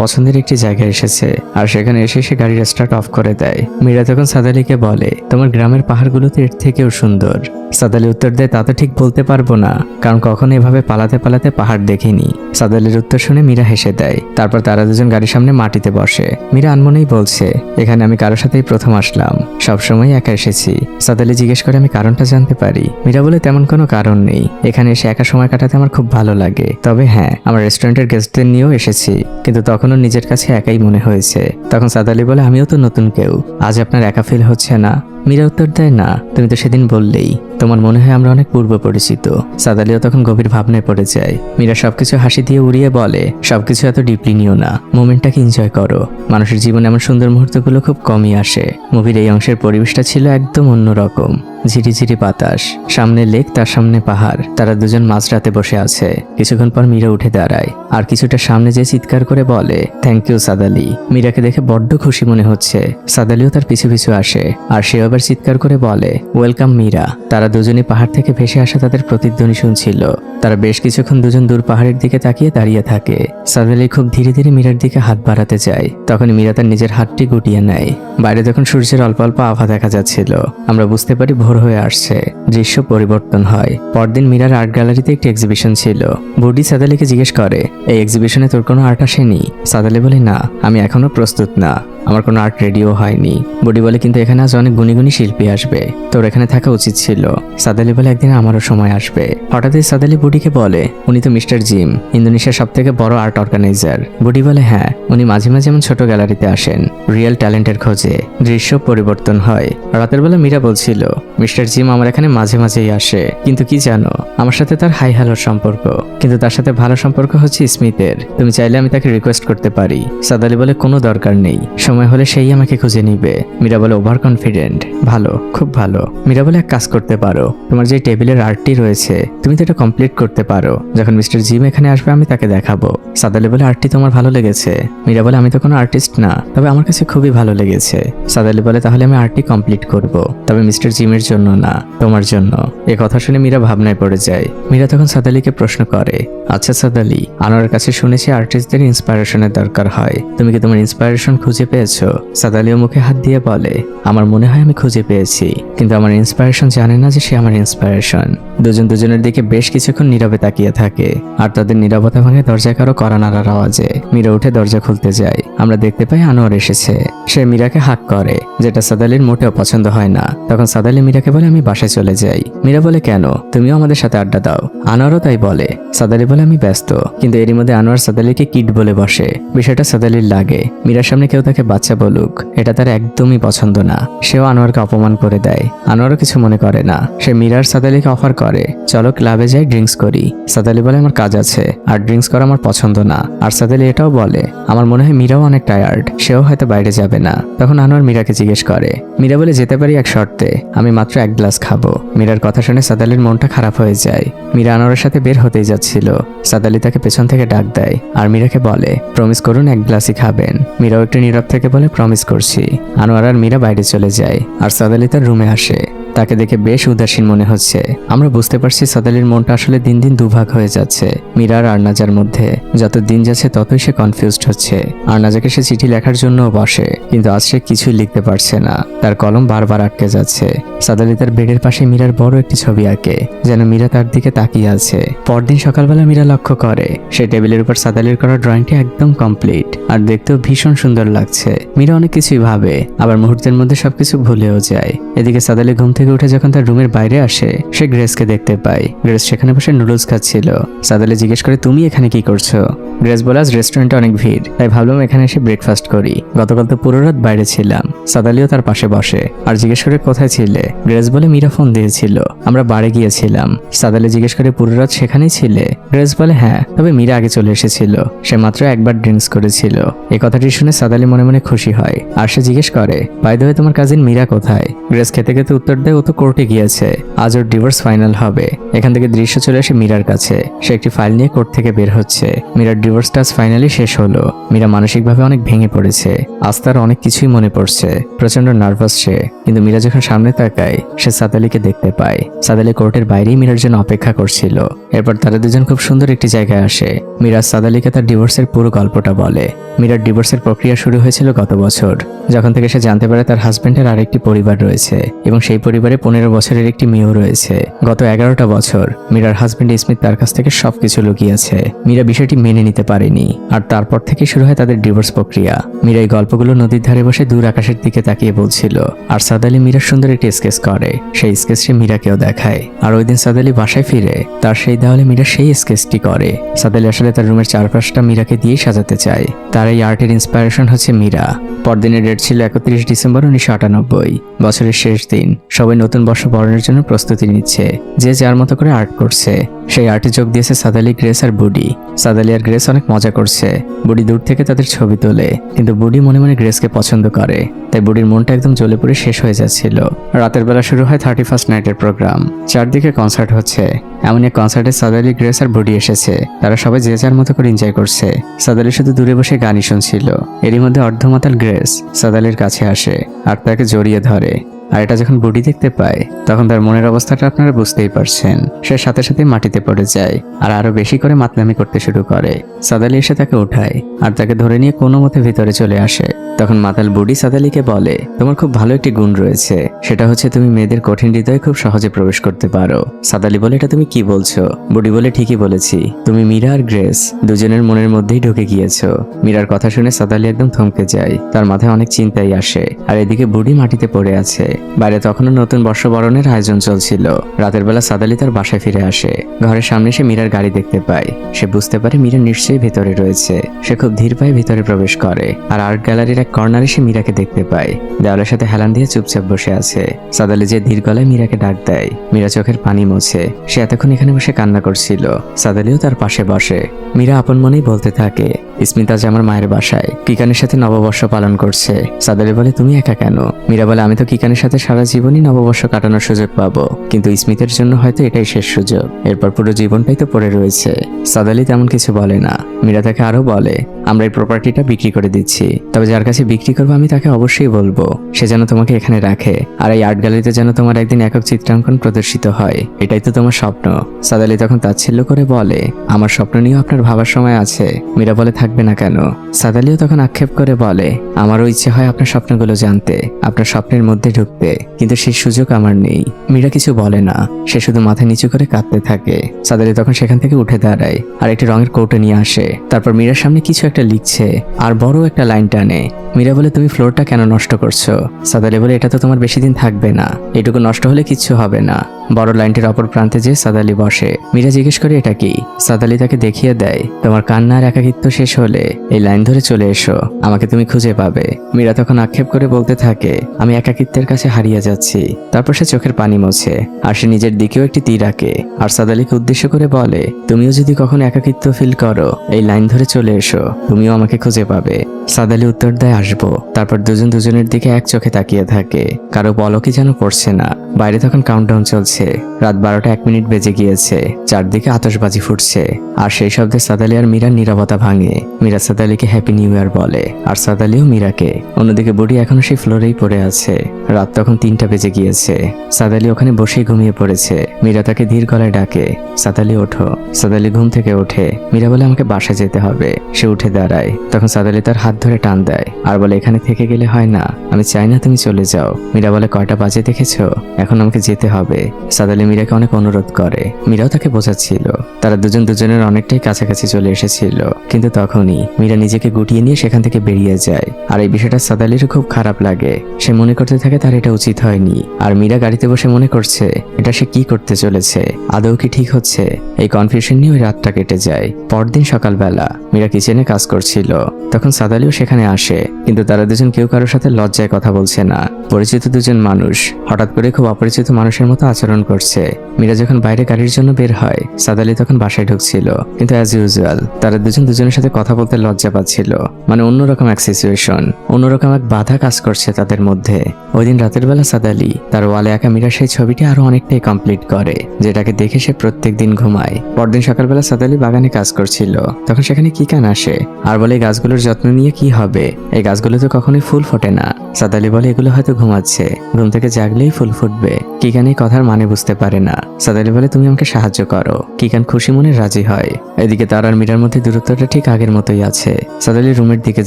পছন্দের একটি জায়গায় এসেছে আর সেখানে এসে সে গাড়ির স্টার্ট অফ করে দেয়। মীরা তখন সাদ আলীকে বলে, তোমার গ্রামের পাহাড়গুলোতে এর থেকেও সুন্দর। সাদ আলী উত্তর দেয়, তা তো ঠিক বলতে পারবো না, কারণ কখনো এভাবে পালাতে পালাতে পাহাড় দেখিনি। সাদ আলীর উত্তর শুনে মীরা হেসে দেয়। তারপর তারা দুজন গাড়ির সামনে মাটিতে বসে। মীরা আনমনেই বলছে, এখানে আমি কারোর সাথেই প্রথম আসলাম, সবসময় একা এসেছি। সাদ আলী জিজ্ঞেস করে, আমি কারণটা জানতে পারি? মীরা বলে, তেমন কোনো কারণ নেই, এখানে এসে একা সময় কাটাতে আমার খুব ভালো লাগে। তবে হ্যাঁ, আমার রেস্টুরেন্টের গেস্টদের নিয়েও এসেছি, কিন্তু তখনও নিজের কাছে একাই মনে হয়েছে। তখন সাদ আলী বলে, আমিও তো নতুন কেউ, আজ আপনার একা ফিল হচ্ছে না? মীরা উত্তর দেয়, না, তুমি তো সেদিন বললেই তোমার মনে হয় আমরা অনেক পূর্ব পরিচিত। সাদ আলীও তখন গভীর ভাবনায় পড়ে যায়। মীরা সবকিছু হাসি দিয়ে উড়িয়ে বলে, সবকিছু এত ডিপলি নিও না, মোমেন্টটাকে এনজয় করো। মানুষের জীবনে এমন সুন্দর মুহূর্তগুলো খুব কমই আসে। মুভির এই অংশের পরিবেশটা ছিল একদম অন্যরকম। ঝিরিঝিরি বাতাস, সামনে লেক, তার সামনে পাহাড়। তারা দুজন মাঝরাতে বসে আছে। কিছুক্ষণ পর মীরা উঠে দাঁড়ায় আর কিছুটা সামনে যেয়ে চিৎকার করে বলে, থ্যাংক ইউ সাদ আলী। মীরাকে দেখে বড্ড খুশি মনে হচ্ছে। সাদ আলীও তার পিছু পিছু আসে আর সে আবার চিৎকার করে বলে, ওয়েলকাম মীরা। তারা দুজনই পাহাড় থেকে ভেসে আসা তাদের প্রতিধ্বনি শুনছিল। তারা বেশ কিছুক্ষণ দুজন দূর পাহাড়ের দিকে তাকিয়ে দাঁড়িয়ে থাকে। সাদ আলী খুব ধীরে ধীরে মীরার দিকে হাত বাড়াতে যায়। তখন মীরা তার নিজের হাতটি গুটিয়ে নেয়। বাইরে তখন সূর্যের অল্প অল্প আভা দেখা যাচ্ছিল। আমরা বুঝতে পারি ভোর হয়ে আসছে। দৃশ্য পরিবর্তন হয়। পরদিন মীরার আর্ট গ্যালারিতে একটি এক্সিবিশন ছিল। বুডি সাদ আলীকে জিজ্ঞেস করে, এই এক্সিবিশনে তোর কোনো আর্ট আসেনি? সাদ আলী বলে, না, আমি এখনো প্রস্তুত না, আমার কোনো আর্ট রেডিও হয়নি। বুডি বলে, কিন্তু এখানে আজ অনেক গুণী গুণী শিল্পী আসবে, তোর এখানে থাকা উচিত ছিল। সাদ আলী বলে, একদিন আমারও সময় আসবে। হঠাৎই সাদ আলী বুডিকে বলে, উনি তো মিস্টার জিম, ইন্দোনেশিয়ার সব থেকে বড় আর্ট অর্গানাইজার। বুডি বলে, হ্যাঁ, উনি মাঝে মাঝে এমন ছোট গ্যালারিতে আসেন, রিয়েল ট্যালেন্টের খোঁজে। দৃশ্য পরিবর্তন হয়। রাতের বেলা মীরা বলছিল, মিস্টার জিম আমার এখানে মাঝে মাঝেই আসে, কিন্তু কি জানো, আমার সাথে তার হাই হ্যালোর সম্পর্ক, কিন্তু তার সাথে ভালো সম্পর্ক হচ্ছে স্মিথের। তুমি চাইলে আমি তাকে রিকোয়েস্ট করতে পারি। সাদ আলী বলে, কোনো দরকার নেই, সময় হলে সেই আমাকে খুঁজে নিবে। মীরা বলে, ওভার কনফিডেন্ট। ভালো, খুব ভালো। মীরা বলে, এক কাজ করতে পারো, তোমার যে টেবিলের আর্টটি রয়েছে তুমি তো এটা কমপ্লিট করতে পারো। যখন মিস্টার জিম এখানে আসবে আমি তাকে দেখাবো। সাদ আলী বলে, আর্টটি তোমার ভালো লেগেছে? মীরা বলে, আমি তো কোনো আর্টিস্ট না, তবে আমার কাছে খুবই ভালো লেগেছে। সাদ আলী বলে, তাহলে আমি আর্টটি কমপ্লিট করব, তবে মিস্টার জিমের জন্য না, তোমার জন্য। এ কথা শুনে মীরা ভাবনায় পড়ে যায়। মীরা তখন সাদ আলীকে প্রশ্ন করে, আচ্ছা সাদ আলী, আনোয়ারের কাছে শুনেছি আর্টিস্টদের ইন্সপায়ারেশনের দরকার হয়, তুমি কি তোমার ইন্সপায়ারেশন খুঁজে পেয়েছো? সাদ আলীও মুখে হাত দিয়ে বলে, আমার মনে হয় আমি খুঁজে পেয়েছি, কিন্তু আমার ইন্সপায়ারেশন জানে না যে সে আমার ইন্সপায়ারেশন। দুজন দুজনের দিকে বেশ কিছুক্ষণ নীরবে তাকিয়ে থাকে আর তাদের নীরবতা ভাঙে দরজায় কারো কড়া নাড়ার আওয়াজে। মীরা উঠে দরজা খুলতে যায়। আমরা দেখতে পাই আনোয়ার এসেছে। সে মীরাকে হাক করে, যেটা সাদ আলীর মোটেও পছন্দ হয় না। তখন সাদ আলী মীরাকে বলে, আমি বাসায় চলে যাই। মীরা বলে, কেন? তুমিও আমাদের সাথে আড্ডা দাও। আনোয়ারও তাই বলে। সাদ আলী বলে, আমি ব্যস্ত। কিন্তু এরই মধ্যে আনোয়ার সাদ আলীকে কিড বলে বসে। বিষয়টা সাদ আলীর লাগে। মীরার সামনে কেউ তাকে বাচ্চা বলুক, এটা তার একদমই পছন্দ না। সেও আনোয়ারকে অপমান করে দেয়। আনোয়ারও কিছু মনে করে না। সে মীরার সাদ আলীকে অফার করে, চলো ক্লাবে যাই, ড্রিঙ্কস করি। সাদ আলী বলে, আমার কাজ আছে আর ড্রিঙ্কস করা আমার পছন্দ না। আর সাদ আলী এটাও বলে, আমার মনে হয় মীরাও অনেক টায়ার্ড, সেও হয়তো বাইরে যাবে না। তখন আনোয়ার মীরাকে জিজ্ঞেস করে। মীরা বলে, যেতে পারি এক শর্তে, আমি মাত্র এক গ্লাস খাবো। মীরার কথা শুনে সাদ আলীর মনটা খারাপ হয়ে যায়। মীরা আনোয়ারের সাথে বের হতেই যাচ্ছিল। সাদ আলী তাকে পেছন থেকে ডাক দেয় আর মীরাকে বলে, প্রমিস করুন এক গ্লাসই খাবেন। মীরাও একটু নীরব থেকে বলে, প্রমিস করছি। আনোয়ার আর মীরা বাইরে চলে যায় আর সাদ আলী তার রুমে আসে। তাকে দেখে বেশ উদাসীন মনে হচ্ছে। আমরা বুঝতে পারছি সাদালির মনটা আসলে দিন দিন দুভাগ হয়ে যাচ্ছে মীরা আর আরনাজার মধ্যে। যত দিন যাচ্ছে ততই সে কনফিউজড হচ্ছে। আরনাজাকে সে চিঠি লেখার জন্য বসে, কিন্তু আজ সে কিছুই লিখতে পারছে না, তার কলম বারবার আটকে যাচ্ছে। সাদালি তার বেডের পাশে মীরার বড় একটি ছবি আঁকে, যেন মীরা তার দিকে তাকিয়ে আছে। পরদিন সকালবেলা মীরা লক্ষ্য করে সেই টেবিলের উপর সাদালির করা ড্রয়িংটি একদম কমপ্লিট আর দেখতেও ভীষণ সুন্দর লাগছে। মীরা অনেক কিছুই ভাবে, আবার মুহূর্তের মধ্যে সবকিছু ভুলেও যায়। এদিকে সাদালি ঘুম থেকে উঠে যখন তার রুমের বাইরে আসে, সে গ্রেসকে দেখতে পায়। গ্রেস সেখানে বসে নুডলস খাচ্ছিল। সাদালি জিজ্ঞেস করে, তুমি এখানে কি করছো? গ্রেস বলে, আজ রেস্টুরেন্টে অনেক ভিড়, তাই ভাবলাম এখানে এসে ব্রেকফাস্ট করি। গতকাল তো পুরো রাত বাইরে ছিলাম। সাদালিও তার পাশে বসে আর জিজ্ঞেস করে, কোথায় ছিলে? গ্রেস বলে, মীরা ফোন দিয়েছিল, আমরা বারে গিয়েছিলাম। সাদালি জিজ্ঞেস করে, পুরো রাত সেখানেই ছিলে? গ্রেস বলে, হ্যাঁ, তবে মীরা আগে চলে এসেছিল, সে মাত্র একবার ড্রিঙ্কস করেছিল। এই কথাটি শুনে সাদালি মনে মনে খুশি হয় আর সে জিজ্ঞেস করে, বাই দ্য ওয়ে, তোমার কাজিন মীরা কোথায়? গ্রেস খেতে খেতে উত্তর দেয়, ও তো কোর্টে গিয়েছে, আজ ওর ডিভোর্স ফাইনাল হবে। এখান থেকে দৃশ্য চলে আসে মীরার কাছে। সে একটি ফাইল নিয়ে কোর্ট থেকে বের হচ্ছে। মীরার ডিভোর্সটা আজ ফাইনালি শেষ হলো। মীরা মানসিকভাবে অনেক ভেঙে পড়েছে। আজ তার অনেক কিছুই মনে পড়ছে। প্রচন্ড নার্ভাস সে, কিন্তু মীরা যখন সামনে তাকায় সে সাদালিকে দেখতে পায়। সাদালি কোর্টের বাইরেই মীরার জন্য অপেক্ষা করছিল। এরপর তারা দুজন খুব সুন্দর একটি জায়গায় আসে। মীরা সাদালিকে তার ডিভোর্সের পুরো গল্পটা বলে। মীরার ডিভোর্সের প্রক্রিয়া শুরু হয়েছিল গত বছর, যখন থেকে সে জানতে পারে তার হাজবেন্ডের আরেকটি পরিবার রয়েছে এবং সেই পরিবারে 15 বছরের একটি মেয়েও রয়েছে। গত 11টা বছর মীরার হাজবেন্ড স্মিথ তার কাছ থেকে সবকিছু লুকিয়েছে। মীরা বিষয়টি মেনে নিতে পারেনি আর তারপর থেকে শুরু হয় তাদের ডিভোর্স প্রক্রিয়া। মীরা এই গল্পগুলো নদীর ধারে বসে দূর আকাশের দিকে তাকিয়ে বলছিল আর সাদালি মীরার সুন্দর একটি স্কেচ করে। সেই স্কেচ সে মীরাকেও দেখায় আর ওই দিন সাদালি বাসায় ফিরে তার সেই দেওয়ালে মীরা সেই স্কেচটি করে। সাদালি আসলে তার রুমের চারপাশটা মীরাকে দিয়েই সাজাতে চায়। তার এই আর্টের ইন্সপিরেশন হচ্ছে মীরা। পরদিনের ডেট ছিল 31 ডিসেম্বর 1998, বছরের শেষ দিন। সবাই নতুন বর্ষ বরণের জন্য প্রস্তুতি নিচ্ছে, যে যার মতো করে আর্ট করছে। সেই আর্টে যোগ দিয়েছে সাদালি, গ্রেস আর বুডি। সাদালি আর গ্রেস অনেক মজা করছে। বুডি দূর থেকে তাদের ছবি তোলে, কিন্তু বুডি মনে মনে গ্রেসকে পছন্দ করে, তাই বুডির মনটা একদম জ্বলে পুড়ে শেষ হয়ে যাচ্ছিল। রাতের বেলা শুরু হয় 31st নাইটের প্রোগ্রাম। চারদিকে কনসার্ট হচ্ছে। এমন এক কনসার্টে সাদালি, গ্রেস আর বুডি এসেছে। তারা সবাই যে যার মতো করে এনজয় করছে। সাদালি শুধু দূরে বসে গানই শুনছিল। এরই মধ্যে অর্ধমাতাল গ্রেস সাদালির কাছে আসে আর তাকে জড়িয়ে ধরে। আর এটা যখন বুডি দেখতে পায় তখন তার মনের অবস্থাটা আপনারা বুঝতেই পারছেন। সে সাথে সাথে মাটিতে পড়ে যায় আর আরো বেশি করে মাতলামি করতে শুরু করে। সাদালি এসে তাকে উঠায় আর তাকে ধরে নিয়ে কোনো মতে ভিতরে চলে আসে। তখন মাতাল বুডি সাদালিকে বলে, তোমার খুব ভালো একটি গুণ রয়েছে, সেটা হচ্ছে তুমি মেয়েদের কঠিন হৃদয়ে খুব সহজে প্রবেশ করতে পারো। সাদালি বলে, এটা তুমি কি বলছো? বুডি বলে, ঠিকই বলেছি, তুমি মীরা আর গ্রেস দুজনের মনের মধ্যেই ঢুকে গিয়েছো। মীরার কথা শুনে সাদালি একদম থমকে যায়। তার মাথায় অনেক চিন্তাই আসে। আর এদিকে বুডি মাটিতে পড়ে আছে। বাইরে তখনও নতুন বর্ষবরণের আয়োজন চলছিল। রাতের বেলা সাদালি তার বাসায় ফিরে আসে। ঘরের সামনে সে মীরার গাড়ি দেখতে পায়। সে বুঝতে পারে মীরা নিশ্চয়ই ভেতরে রয়েছে। সে খুব ধীর পায়ে ভিতরে প্রবেশ করে আর আর্ট গ্যালারির এক কর্নারে সে মীরাকে দেখতে পায়। দেওয়ালের সাথে হেলান দিয়ে চুপচাপ বসে আছে। সাদালি যে ধীর গলায় মীরাকে ডাক দেয়। মীরা চোখের পানি মোছে। সে এতক্ষণ এখানে বসে কান্না করছিল। সাদালিও তার পাশে বসে। মীরা আপন মনেই বলতে থাকে, স্মিতা আজ আমার মায়ের বাসায় কিকানের সাথে নববর্ষ পালন করছে। সাদালি বলে, তুমি একা কেন? মীরা বলে, আমি তো কিকানের সাথে সারা জীবনই নববর্ষ কাটানোর সুযোগ পাবো, কিন্তু স্মিতের জন্য হয়তো এটাই শেষ সুযোগ। এরপর পুরো জীবনটাই তো পড়ে রয়েছে। সাদালি তেমন কিছু বলে না। মীরা তাকে আরো বলে, আমরা এই প্রপার্টিটা বিক্রি করে দিচ্ছি, তবে যার কাছে বিক্রি করবো আমি তাকে অবশ্যই বলবো সে যেন তোমাকে এখানে রাখে, আর এই আর্ট গ্যালারিতে যেন তোমার একদিন একক চিত্রাঙ্কন প্রদর্শিত হয়। এটাই তো তোমার স্বপ্ন। সাদালি তখন তাচ্ছিল্য করে বলে, আমার স্বপ্ন নিয়েও আপনার ভাবার সময় আছে। মীরা বলে, থাকবে না কেন? সাদালিও তখন আক্ষেপ করে বলে, আমারও ইচ্ছে হয় আপনার স্বপ্নগুলো জানতে, আপনার স্বপ্নের মধ্যে ঢুকতে, কিন্তু সেই সুযোগ আমার নেই। মীরা কিছু বলে না। সে শুধু মাথা নিচু করে কাঁদতে থাকে। সাদালি তখন সেখান থেকে উঠে দাঁড়ায় আর একটি রঙের কৌটো নিয়ে আসে। তারপর মীরার সামনে কিছু একটা লিখছে আর বড় একটা লাইন টানে। মীরা বলে, তুমি ফ্লোরটা কেন নষ্ট করছো? সাদালি বলে, এটা তো তোমার বেশি দিন থাকবে না, এটুকু নষ্ট হলে কিচ্ছু হবে না। বড় লাইনটির অপর প্রান্তে যে সাদালি বসে। মীরা জিজ্ঞেস করে, এটা কি? সাদালি তাকে দেখিয়ে দেয়, তোমার কান্নার একাকিত্ব শেষ হলে এই লাইন ধরে চলে এসো, আমাকে তুমি খুঁজে পাবে। মীরা তখন আক্ষেপ করে বলতে থাকে, আমি একাকিত্বের কাছে হারিয়ে যাচ্ছি। তারপর সে চোখের পানি মোছে আর সে নিজের দিকেও একটি তীর আঁকে আর সাদালিকে উদ্দেশ্য করে বলে, তুমিও যদি কখনো একাকিত্ব ফিল করো এই লাইন ধরে চলে এসো, তুমিও আমাকে খুঁজে পাবে। সাদালি উত্তর দেয়, আসবো। তারপর দুজন দুজনের দিকে এক চোখে তাকিয়ে থাকে। কারো পলকই যেন পড়ছে না। বাইরে তখন কাউন্টডাউন চলছে। রাত 12টা 1 মিনিট বেজে গিয়েছে। চারদিকে আতশবাজি ফুটছে আর সেই শব্দে সাদালি আর মীরার নীরবতা ভাঙে। মীরা সাদালিকে হ্যাপি নিউ ইয়ার বলে আর সাদালিও মীরাকে। অন্যদিকে বুড়ি এখনো সেই ফ্লোরেই পড়ে আছে রাত তখন 3টা বেজে গিয়েছে। সাদ আলী ওখানে বসেই ঘুমিয়ে পড়েছে। মীরা তাকে ধীর গলায় ডাকে, সাদ আলী ওঠো। সাদ আলী ঘুম থেকে ওঠে। মীরা বলে আমাকে বাসায় যেতে হবে। সে উঠে দাঁড়ায়। তখন সাদ আলী তার হাত ধরে টান দেয় আর বলে এখানে থেকে গেলে হয় না, আমি চাই না তুমি চলে যাও। মীরা বলে কয়টা বাজে দেখেছো, এখন আমাকে যেতে হবে। সাদ আলী মীরাকে অনেক অনুরোধ করে। মীরাও তাকে বোঝাচ্ছিল। তারা দুজনের অনেকটাই কাছাকাছি চলে এসেছিল। কিন্তু তখনই মীরা নিজেকে গুটিয়ে নিয়ে সেখান থেকে বেরিয়ে যায়। আর এই বিষয়টা সাদ আলীরও খুব খারাপ লাগে। সে মনে করতে থাকে তার এটা উচিত হয়নি। আর মীরা গাড়িতে বসে মনে করছে এটা সে কি করতে চলেছে, আদৌ কি ঠিক হচ্ছে। এই কনফিউশন নিয়ে ওই রাতটা কেটে যায়। পরদিন সকালবেলা মীরা কিচেনে কাজ করছিল। তখন সাদ আলীও সেখানে আসে। কিন্তু তারা দুজন কেউ কারোর সাথে লজ্জায় কথা বলছে না। পরিচিত দুজন মানুষ হঠাৎ করে খুব অপরিচিত মানুষের মতো আচরণ করছে। মীরা যখন বাইরে গাড়ির জন্য বের হয়, সাদ আলী তখন বাসায় ঢুকছিল। কিন্তু অ্যাজ ইউজুয়াল তারা দুজনের সাথে কথা বলতে লজ্জা পাচ্ছিল। মানে অন্যরকম এক সিচুয়েশন, অন্যরকম এক বাধা কাজ করছে তাদের মধ্যে। ওই দিন রাতের বেলা সাদ আলী তার ওয়ালে আঁকা মীরার সেই ছবিটি আরো অনেকটাই কমপ্লিট করে, যেটাকে দেখে সে প্রত্যেক দিন ঘুমায়। পরদিন সকালবেলা সাদ আলী বাগানে কাজ করছিল। তখন সেখানে কিকান আসে আর বলে এই গাছগুলোর যত্ন নিয়ে কি হবে, এই গাছগুলো তো কখনোই ফুল ফোটে না। সাদ আলী বলে এগুলো হয়তো ঘুমাচ্ছে, ঘুম থেকে জাগলেই ফুল ফুটবে। কিকান এই কথার মানে বুঝতে পারে না। সাদ আলী বলে তুমি আমাকে সাহায্য করো। কিকান খুশি মনে রাজি হয়। এদিকে তার আর মীরার মধ্যে দূরত্বটা ঠিক আগের মতোই আছে। সাদ আলী রুমের দিকে